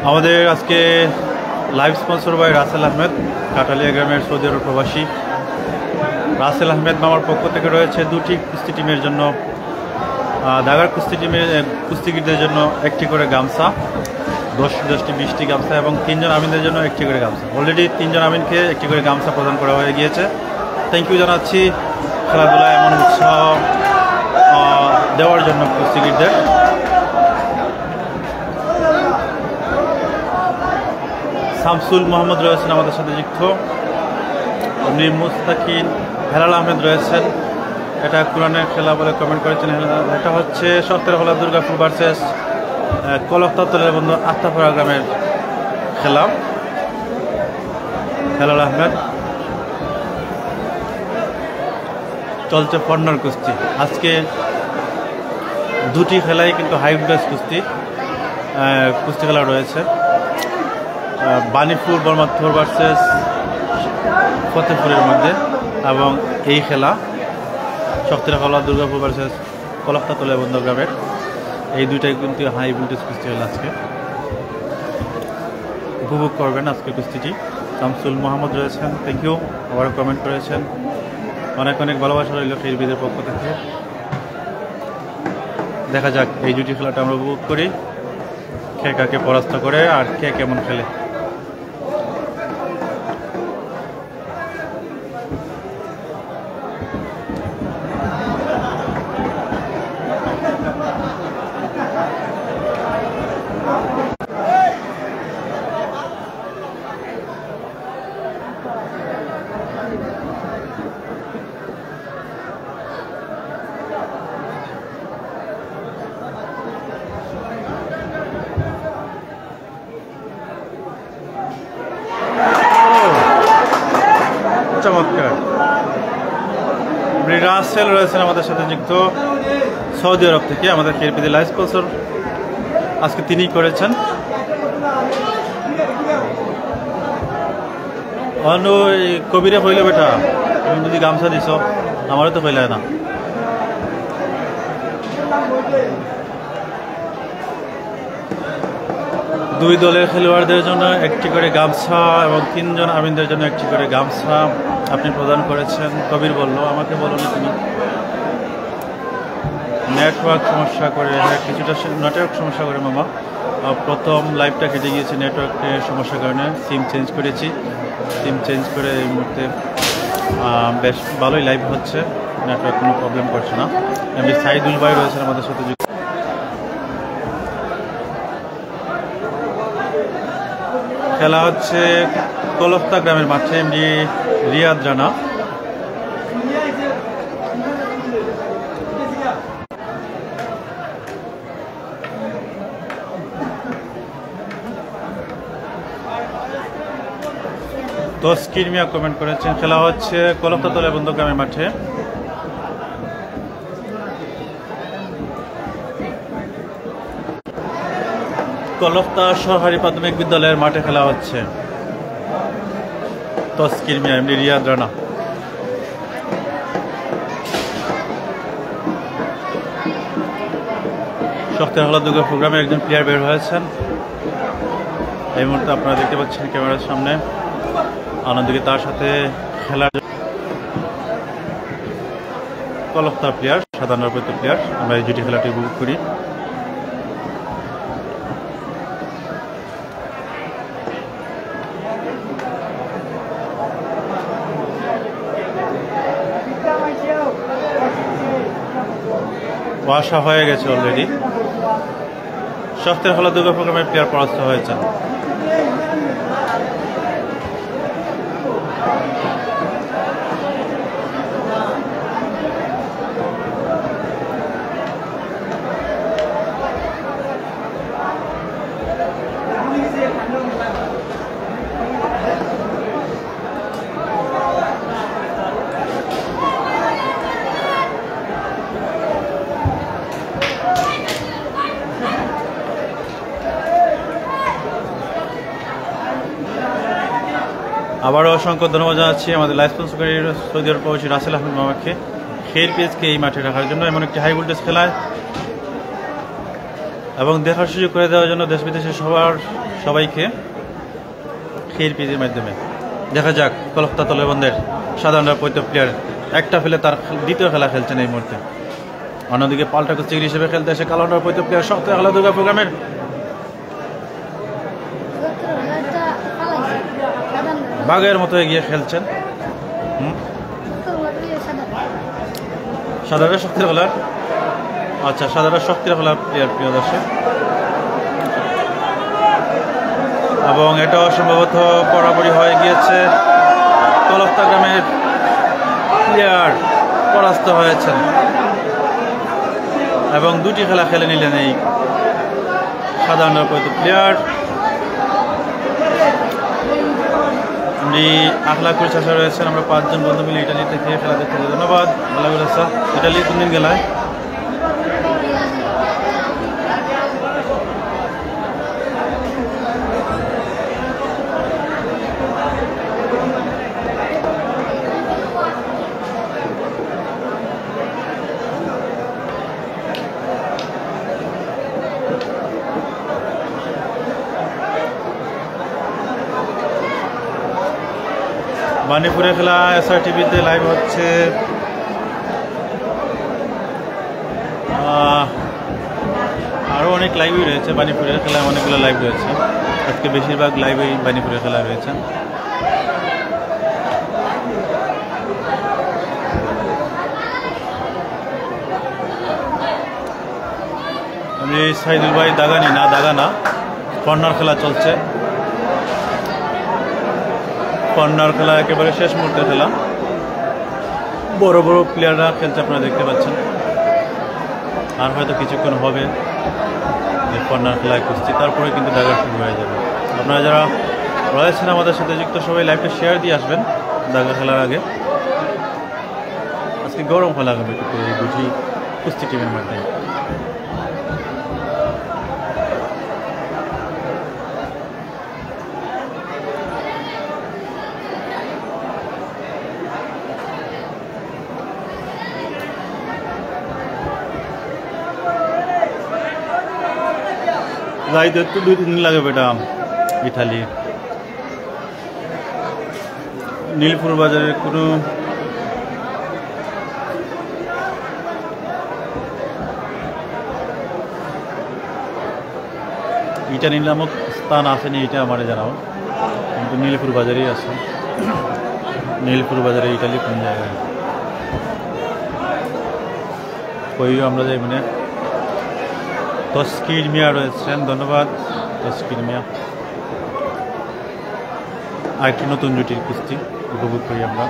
আমাদের আজকে live sponsor by Rasel Ahmed, Katalia গ্রামের সৌদি আরব প্রবাসী। রাসেল আহমেদ মামার পক্ষ থেকে রয়েছে দুটি কুস্তি টিমের জন্য, দাগার কুস্তিগীরদের জন্য একটি করে গামছা, 10টি 20টি গামছা, এবং 3জন আমিনদের জন্য একটি করে গামছা। অলরেডি 3জন আমিনকে একটি করে গামছা প্রদান করা হয়ে গিয়েছে। থ্যাংক ইউ জানাচ্ছি খেলাধুলায় এমন উৎসাহ দেওয়ার জন্য কুস্তিগীরদের। শামসুল মোহাম্মদ রয়েছেন আমাদের সাথে যুক্ত, মীর মুস্তাকিন, হেলাল আহমেদ রয়েছেন। এটা কোরআনের খেলা বলে কমেন্ট করেছেন। এটা হচ্ছে 17 হলা দুর্গাপুর ভার্সেস কলকাতার বন্ধু আত্মাপাড়া গ্রামের খেলা। হেলাল আহমেদ চলছে কর্নার কুস্তি। আজকে দুটি খেলাই কিন্তু হাইব্রিড কুস্তি খেলা রয়েছে। বানিপুর বর্মাথুর ভার্সেস ফতেপুরের মধ্যে, এবং এই খেলা 17 হলা দুর্গাপুর ভার্সেস কলকাতা বন্ধ গ্রামের। এই দুইটাই কিন্তু হাই ভোল্টেজ কুস্তি খেলা। আজকে উপভোগ করবেন আজকের কুস্তিটি। শামসুল মোহাম্মদ রয়েছেন, থ্যাংক ইউ, আবারও কমেন্ট করেছেন। অনেক অনেক ভালোবাসা রইল ফিরবিদের পক্ষ থেকে। দেখা যাক এই দুটি খেলাটা আমরা উপভোগ করি, কে কাকে পরাস্ত করে আর কে কেমন খেলে। চমৎকার। রাসেল রয়েছেন আমাদের সাথে যুক্ত সৌদি আরব থেকে, আমাদের কেরপিতে লাইভ স্পন্সর আজকে তিনিই করেছেন। অনু কবিরে হইল বেটা, তুমি যদি গামছা দিছ আমারও তো হইলে না। দুই দলের খেলোয়াড়দের জন্য একটি করে গামছা এবং 3 জন আমিনদের জন্য একটি করে গামছা আপনি প্রদান করেছেন। কবির বলল, আমাকে বলনি তুমি। নেটওয়ার্ক সমস্যা করে, হ্যাঁ কিছুটা নেটওয়ার্ক সমস্যা করে মামা। প্রথম লাইভটা কেটে গিয়েছে নেটওয়ার্কের সমস্যার কারণে। সিম চেঞ্জ করেছি, সিম চেঞ্জ করে এই মুহূর্তে বেশ ভালোই লাইভ হচ্ছে, নেটওয়ার্ক কোনো প্রবলেম করছে না। এমনি সাইদুল ভাই রয়েছেন আমাদের সাথে যুক্ত। খেলা হচ্ছে কলফতা গ্রামের মাঠে, এমনি রিয়াদ রানা। তস্কির মিয়া কমেন্ট করেছেন, খেলা হচ্ছে কলফতা তলেবন্দ গ্রামের মাঠে। কলফতা সরকারি প্রাথমিক বিদ্যালয়ের মাঠে খেলা হচ্ছে। তস্কির মিয়া, এমনি রিয়াদ রানা। শক্তির খেলাধুলা প্রোগ্রামে একজন প্লেয়ার বের হয়েছেন এই মুহূর্তে, আপনারা দেখতে পাচ্ছেন ক্যামেরার সামনে। আনন্দকে তার সাথে খেলার কলফতা প্লেয়ার, সাধারণ প্লেয়ার, আমরা এই জুটি খেলাটি উপভোগ করি। আসা হয়ে গেছে অলরেডি। শক্তির খেলাধুলা প্রোগ্রামের প্লেয়ার পরাস্ত হয়েছেন। আবারও অসংখ্য ধন্যবাদ জানাচ্ছি আমাদের লাইভ স্পন্সরকারী সৌদি আরব প্রবাসী রাসেল আহমেদ মামাকে, খের পেজকে এই মাঠে রাখার জন্য, এমন একটি হাই ভোল্টেজ খেলায় এবং দেখার সুযোগ করে দেওয়ার জন্য দেশ বিদেশের সবাইকে খের পেজের মাধ্যমে। দেখা যাক কলফতা তলেবন্দের সাধারণ পৈত প্লেয়ার একটা ফেলে তার দ্বিতীয় খেলা খেলছেন এই মুহূর্তে। অন্যদিকে পাল্টা কুস্তিগির হিসেবে খেলতে এসে কালান্ডার পৈত প্লেয়ার শক্তির খেলাধুলা প্রোগ্রামের বাঘের মতো এগিয়ে খেলছেন। সাধারণ শক্তির খেলার, আচ্ছা সাধারণ শক্তির খেলার প্লেয়ার, প্রিয় দর্শক। এবং এটাও সম্ভবত পরাপরি হয়ে গিয়েছে, কলফতা গ্রামের প্লেয়ার পরাস্ত হয়েছেন এবং দুটি খেলা খেলে নিলেন এই সাধারণ প্লেয়ার। আমি আখলাকুল চাষা রয়েছেন, আমরা 5 জন বন্ধু মিলে ইটালি থেকে খেলা দেখতে। ধন্যবাদ আখলাকুল চাষা। ইটালি কোন দিন গেলায়? বানিপুরের খেলা এসআর টিভিতে লাইভ হচ্ছে। আরও অনেক লাইভই রয়েছে, বানিপুরের খেলায় অনেকগুলো লাইভ রয়েছে। আজকে বেশিরভাগ লাইভই বানিপুরের খেলা রয়েছে। আমি সাইদুল ভাই দাগানি না, দাগানা কর্নার খেলা চলছে। কর্নার খেলা একেবারে শেষ মুহূর্তে খেলা, বড় বড় প্লেয়াররা খেলছে, আপনারা দেখতে পাচ্ছেন। আর হয়তো কিছুক্ষণ হবে কর্নার খেলায় কুস্তি, তারপরে কিন্তু দাগা শুরু হয়ে যাবে। আপনারা যারা রয়েছেন আমাদের সাথে যুক্ত সবাই লাইভটা শেয়ার দিয়ে আসবেন। দাগা খেলার আগে। আজকে গরম খেলা হবে একটু এই বুঝি কুস্তি টিমের মধ্যে। যাইতে একটু 2-3 দিন লাগে বেটা ইতালি। নীলপুর বাজারের কোনো ইটালি নামক স্থান আসেনি, এটা আমার জানাও, কিন্তু নীলপুর বাজারেই আছে। নীলপুর বাজারে ইটালি কোন জায়গায় কইও আমরা যাই মানে। তস্কির মিয়া রয়েছেন, ধন্যবাদ তস্কির মিয়া। আরেকটি নতুন জুটির কুস্তি উপভোগ করি আমরা।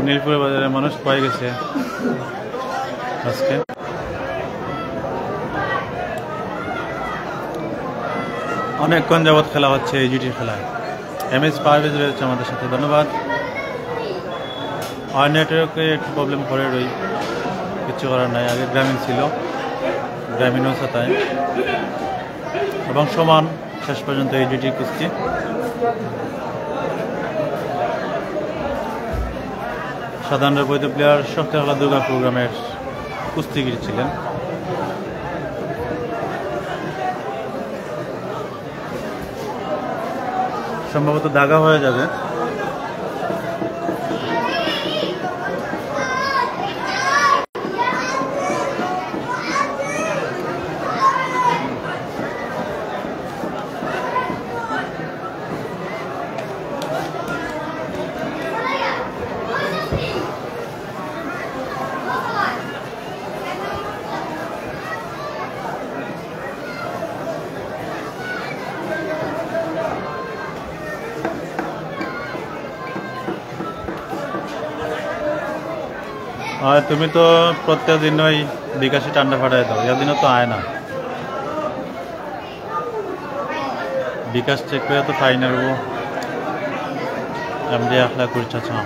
নীলপুর বাজারে মানুষ পাই গেছে আজকে। অনেকক্ষণ যাবৎ খেলা হচ্ছে এই জুটির খেলায়। MS পারভেজ রয়েছে আমাদের সাথে, ধন্যবাদ। আর নেটওয়ার্কে একটু প্রবলেম করে রই, কিছু করার নাই। আগে গ্রামীণ ছিল, গ্রামীণও সাতায় এবং সমান শেষ পর্যন্ত এই জুটির কুস্তি। সাধারণ বৈধ প্লেয়ার সপ্তাহলা দুর্গা প্রোগ্রামের কুস্তিগির ছিলেন। সম্ভবত দাগা হয়ে যাবে। আর তুমি তো প্রত্যেক দিন ওই বিকাশে ঠান্ডা ফাটাই দাও, এদিনও তো আয় না। বিকাশ চেক করে তো ফাইন আরবো এমডি আখলা করছা ছা।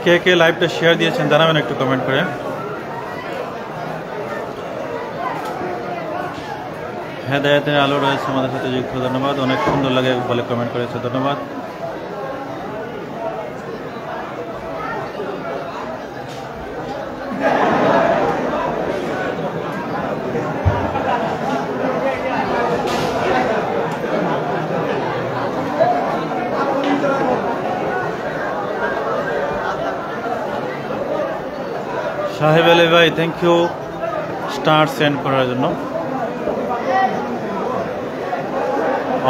কে কে লাইভটা শেয়ার দিয়েছেন জানাবেন একটু কমেন্ট করে। হেদায়েতের আলো রয়েছে আমাদের সাথে যুক্ত, ধন্যবাদ। অনেক সুন্দর লাগে বলে কমেন্ট করেছে, ধন্যবাদ। সাহেব আলী ভাই থ্যাংক ইউ স্টার সেন্ড করার জন্য।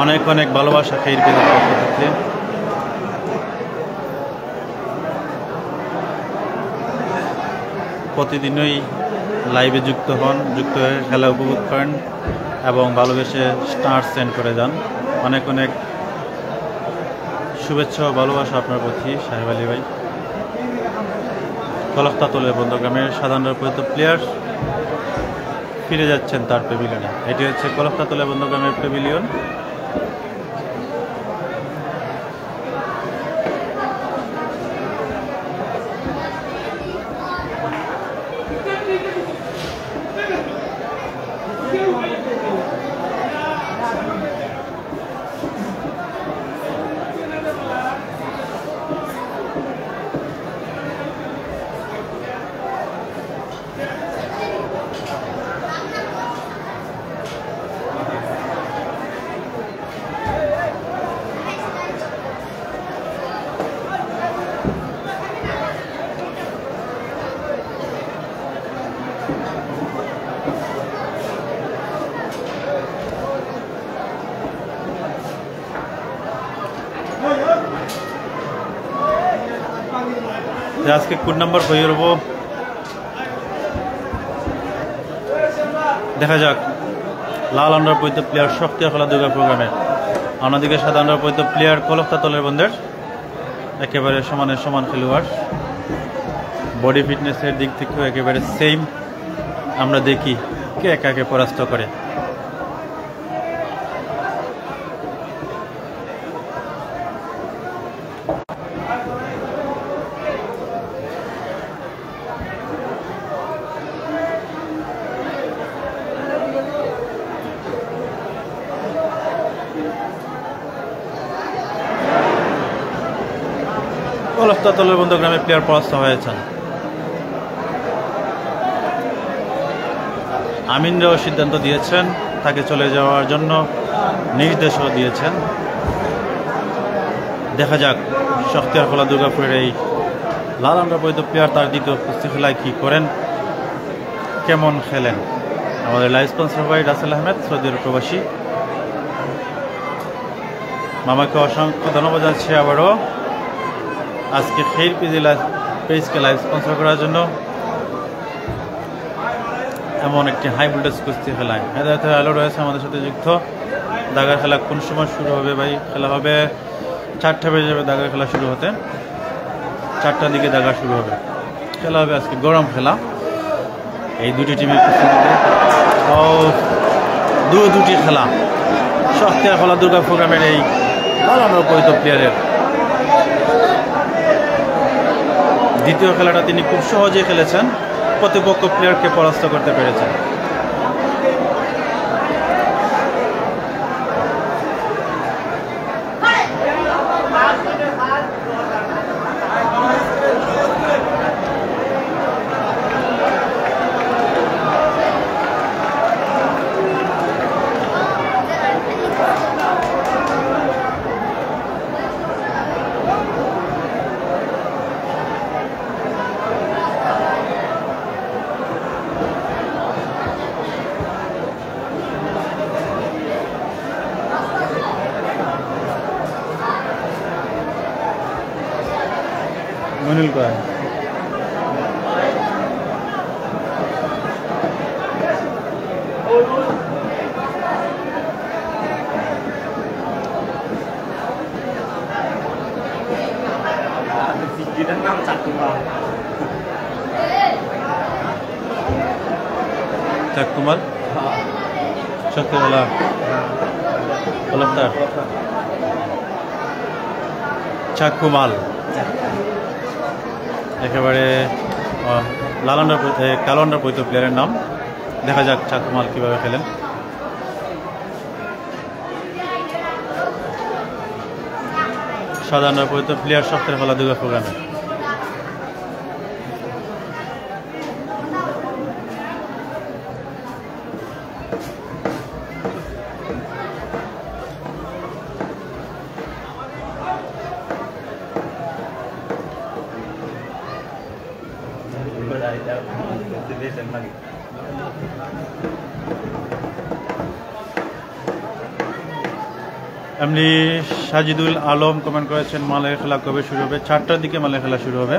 অনেক অনেক ভালোবাসা খেয়ে পেলাম পক্ষ থেকে। প্রতিদিনই লাইভে যুক্ত হন, যুক্ত হয়ে খেলা উপভোগ করেন এবং ভালোবেসে স্টার সেন্ড করে যান। অনেক অনেক শুভেচ্ছা ও ভালোবাসা আপনার প্রতি সাহেব আলী ভাই। কলকাতাতলের বন্ধগ্রামের সাধারণ প্লেয়ার ফিরে যাচ্ছেন তার প্যাভিলিয়নে। এটি হচ্ছে কলকাতাতলের বন্ধগ্রামের প্যাভিলিয়ন। আজকে কোন নাম্বার হয়ে রব দেখা যাক। লাল আন্ডার 5 প্লেয়ার শক্তি খেলা দুর্গা প্রোগ্রামের, অন্যদিকে সাদা আন্ডার 5 প্লেয়ার কলকাতাতলের বন্ধের একেবারে সমানের সমান খেলোয়াড়। বডি ফিটনেসের দিক থেকেও একেবারে সেম। আমরা দেখি কে কাকে পরাস্ত করে। কলকাতাতলের বন্ধগ্রামের প্লেয়ার পরাস্ত হয়েছেন। আমিনরাও সিদ্ধান্ত দিয়েছেন, তাকে চলে যাওয়ার জন্য নির্দেশও দিয়েছেন। দেখা যাক শক্তিয়ার খেলা দুর্গাপুরের এই লাল আন্ডার 5 প্লেয়ার তার দ্বিতীয় কুস্তি খেলায় কী করেন, কেমন খেলেন। আমাদের লাইভ স্পন্সর ভাই রাসেল আহমেদ, সৌদি আরব প্রবাসী। মামাকে অসংখ্য ধন্যবাদ জানাচ্ছি আবারও আজকে খের পেজকে লাইভ স্পন্সর করার জন্য। এমন একটি হাই ভোল্টেজ কুস্তি খেলায় হেদায়ত আলো রয়েছে আমাদের সাথে যুক্ত। দাগার খেলা কোন সময় শুরু হবে ভাই? খেলা হবে 4টা বেজে যাবে দাগার খেলা শুরু হতে। 4টার দিকে দাগা শুরু হবে। খেলা হবে আজকে গরম খেলা এই দুটি টিমের কুস্তি ও দুটি খেলা। শক্তিয়ার খেলা দুর্গা প্রোগ্রামের এই লাল আন্ডার 5 প্লেয়ারের দ্বিতীয় খেলাটা তিনি খুব সহজে খেলেছেন, প্রতিপক্ষ প্লেয়ারকে পরাস্ত করতে পেরেছেন। মনিল কয় নাম চাকুমাল। চাকুমাল শক্তিওয়ালা কলকাতার চাকুমাল একেবারে লাল আন্ডার কালো আন্ডার 5 প্লেয়ারের নাম। দেখা যাক চাকুমাল কীভাবে খেলেন। সাদা আন্ডার 5 প্লেয়ার শক্তের খেলা দুর্গা প্রোগ্রামে। এমনি সাজিদুল আলম কমেন্ট করেছেন মালের খেলা কবে শুরু হবে? 4টার দিকে মালের খেলা শুরু হবে,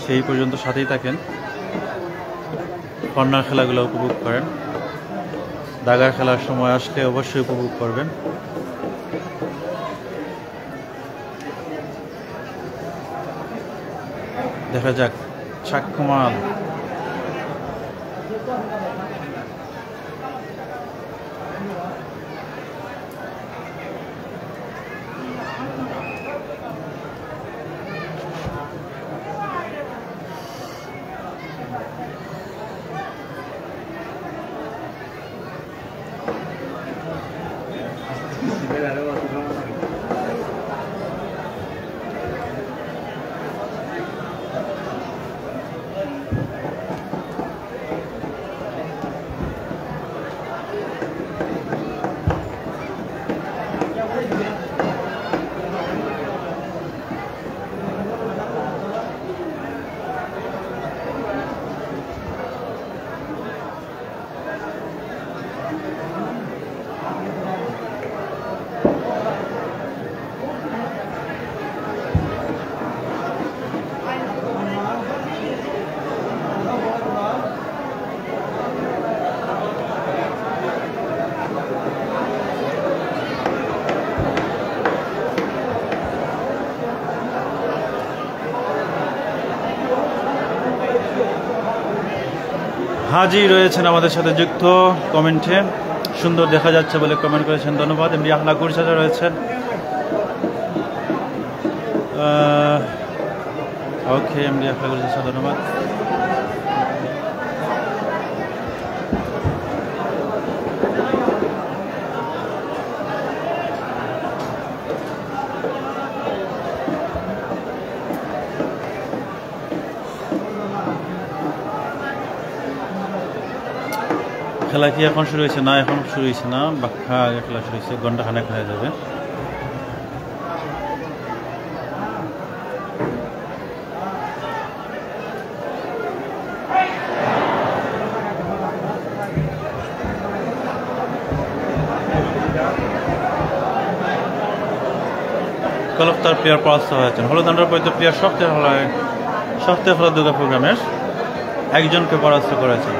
সেই পর্যন্ত সাথেই থাকেন। কর্নার খেলাগুলো উপভোগ করেন, দাগার খেলার সময় আসলে অবশ্যই উপভোগ করবেন। দেখা যাক চাকমাল হাজি রয়েছেন আমাদের সাথে যুক্ত কমেন্টে সুন্দর দেখা যাচ্ছে বলে কমেন্ট করেছেন ধন্যবাদ এমডি আখলাকুর চাচা রয়েছেন ওকে এমডি আখলাকুর চাচা ধন্যবাদ খেলা কি এখন শুরু হয়েছে না এখন শুরু হয়েছে না বাক্কা আগে খেলা শুরু হয়েছে ঘন্টা খানেক হয়ে যাবে কলফতার প্লেয়ার পরাস্ত হয়েছেন হলুদ আন্ডারপরিত প্লেয়ার সপ্তাহে হলো দুর্গা প্রোগ্রামের একজনকে পরাস্ত করেছেন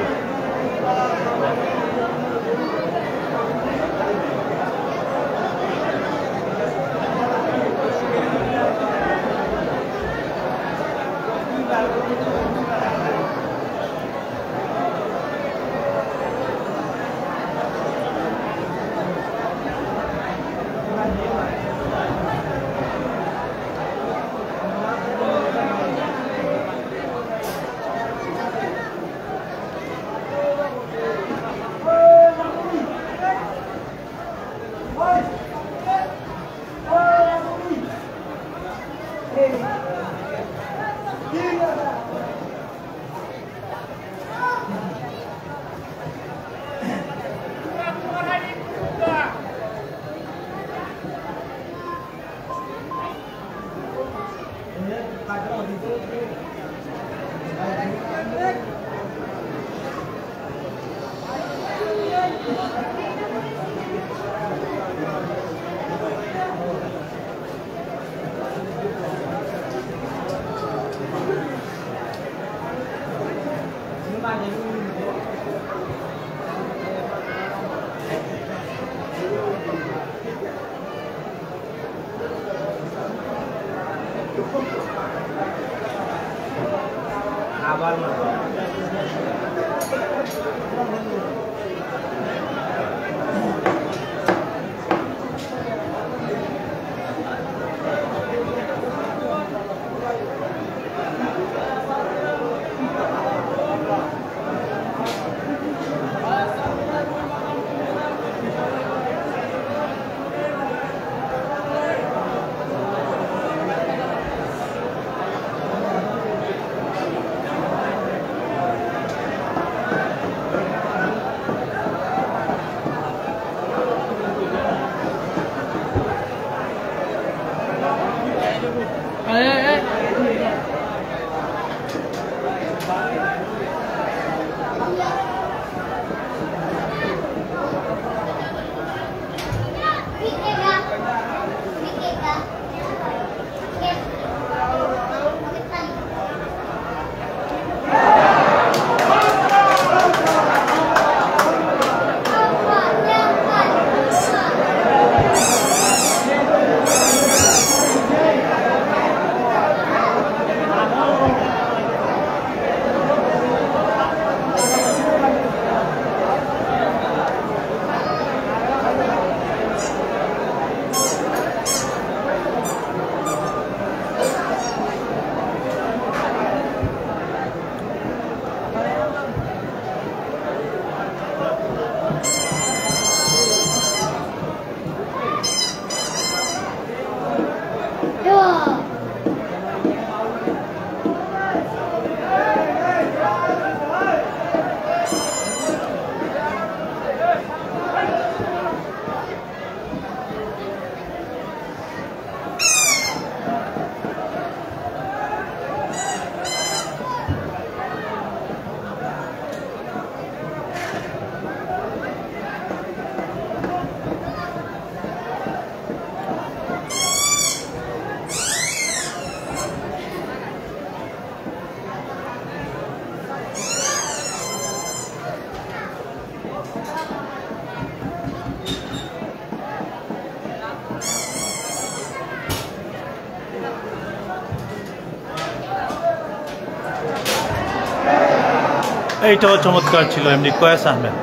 এইটাও চমৎকার ছিল এমনি কয়েস আহমেদ।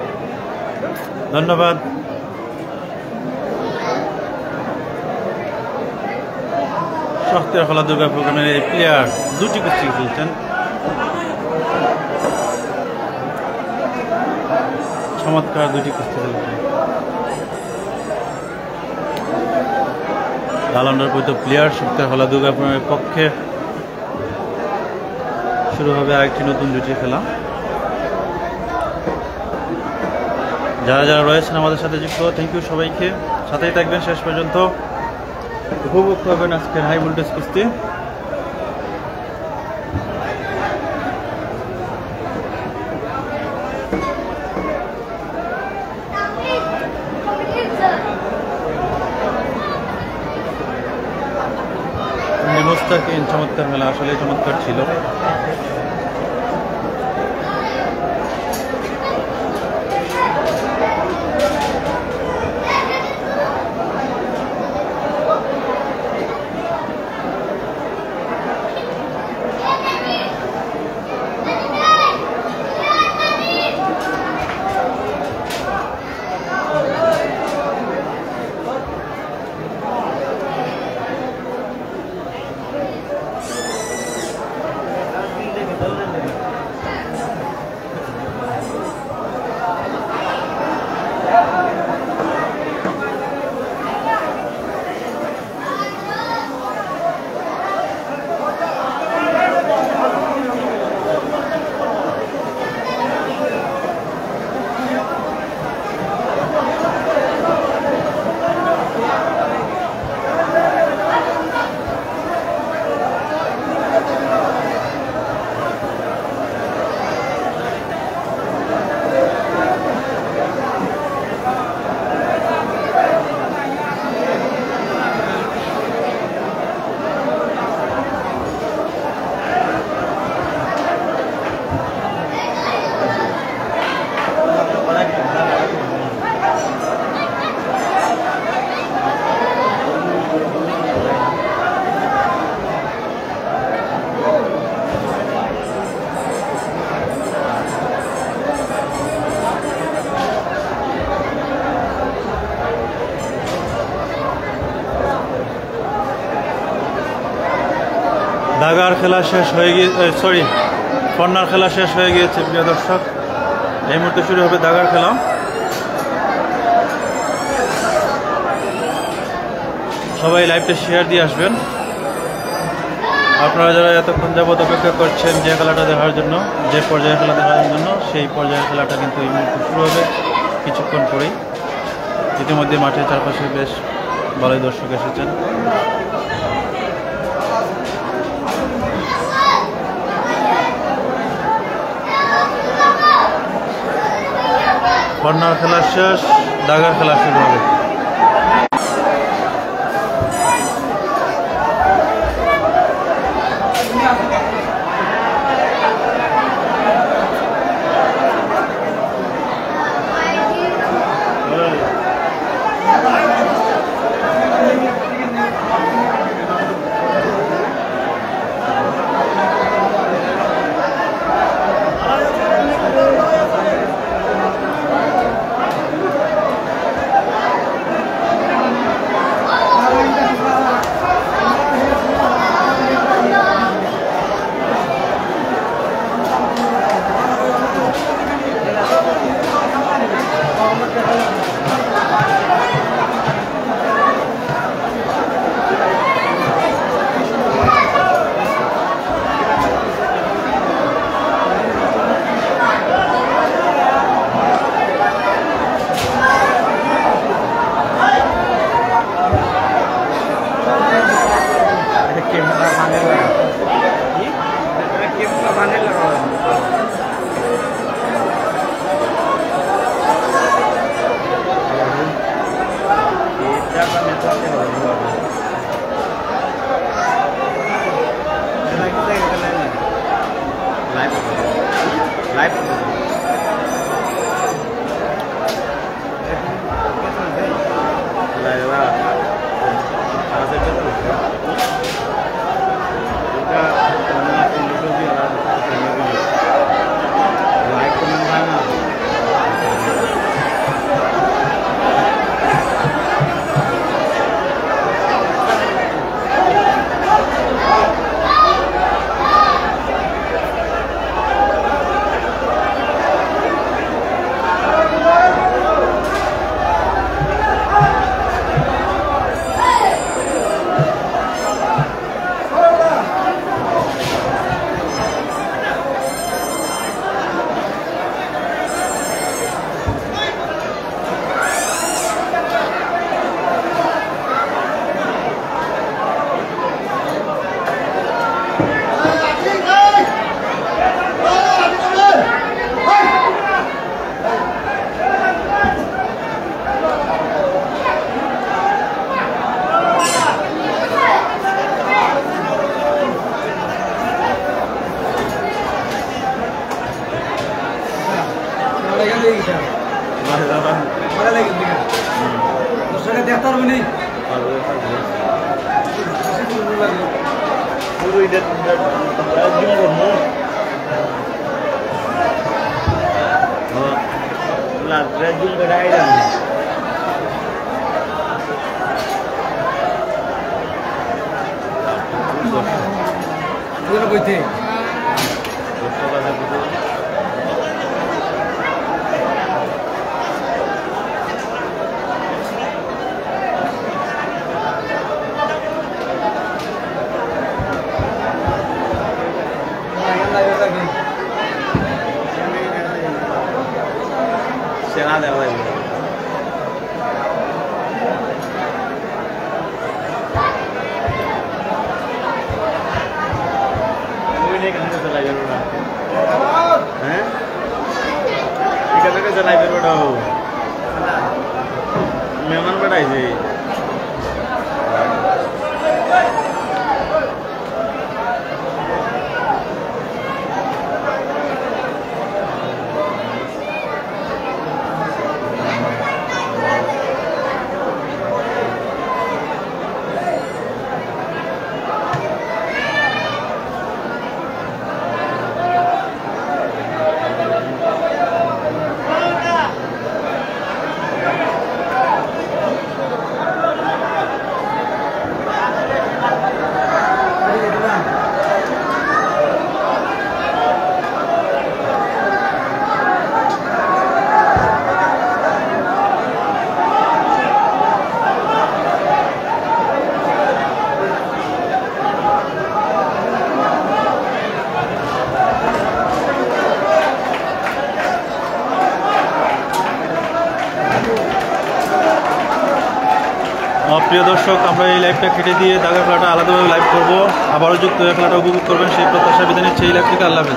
ধন্যবাদ। শখের হলা দুর্গা প্রোগ্রামের এই প্লেয়ার দুটি কুস্তি খেলছেন, চমৎকার দুটি কুস্তি খেলছেন। লালন্ডার পরিত প্লেয়ার শখের হলা দুর্গা প্রোগ্রামের পক্ষে শুরু হবে আরেকটি নতুন জুটি খেলা। যারা যারা রয়েছেন আমাদের সাথে যুক্ত, থ্যাংক ইউ সবাইকে, সাথেই থাকবেন শেষ পর্যন্ত, উপভোগ করবেন আজকের হাই ভোল্টেজ কুস্তি। মুস্তাকিন চমৎকার মেলা, আসলে চমৎকার ছিল। দাগার খেলা শেষ হয়ে গিয়ে কর্নার খেলা শেষ হয়ে গিয়েছে প্রিয় দর্শক। এই মুহূর্তে শুরু হবে দাগার খেলা। সবাই লাইভটা শেয়ার দিয়ে আসবেন। আপনারা যারা এতক্ষণ যাবত অপেক্ষা করছেন যে খেলাটা দেখার জন্য, যে পর্যায়ের খেলা দেখার জন্য, সেই পর্যায়ের খেলাটা কিন্তু এই মুহূর্তে শুরু হবে কিছুক্ষণ পরেই। ইতিমধ্যে মাঠের চারপাশে বেশ ভালোই দর্শক এসেছেন। কর্নার খেলা শেষ, দাগার খেলা শুরু হবে। সেরা দেখা যাবে হ্যাঁ এখানে চালাই বেরোটাও মেহমান বেড়াইছে প্রিয় দর্শক, আমরা এই লাইভটা কেটে দিয়ে দাগা খেলাটা আলাদাভাবে লাইভ করবো, আবারও যুক্ত হয়ে খেলাটা উপভোগ করবেন সেই প্রত্যাশা বিধানে সেই লাইভ থেকে। আল্লাহ হাফেজ।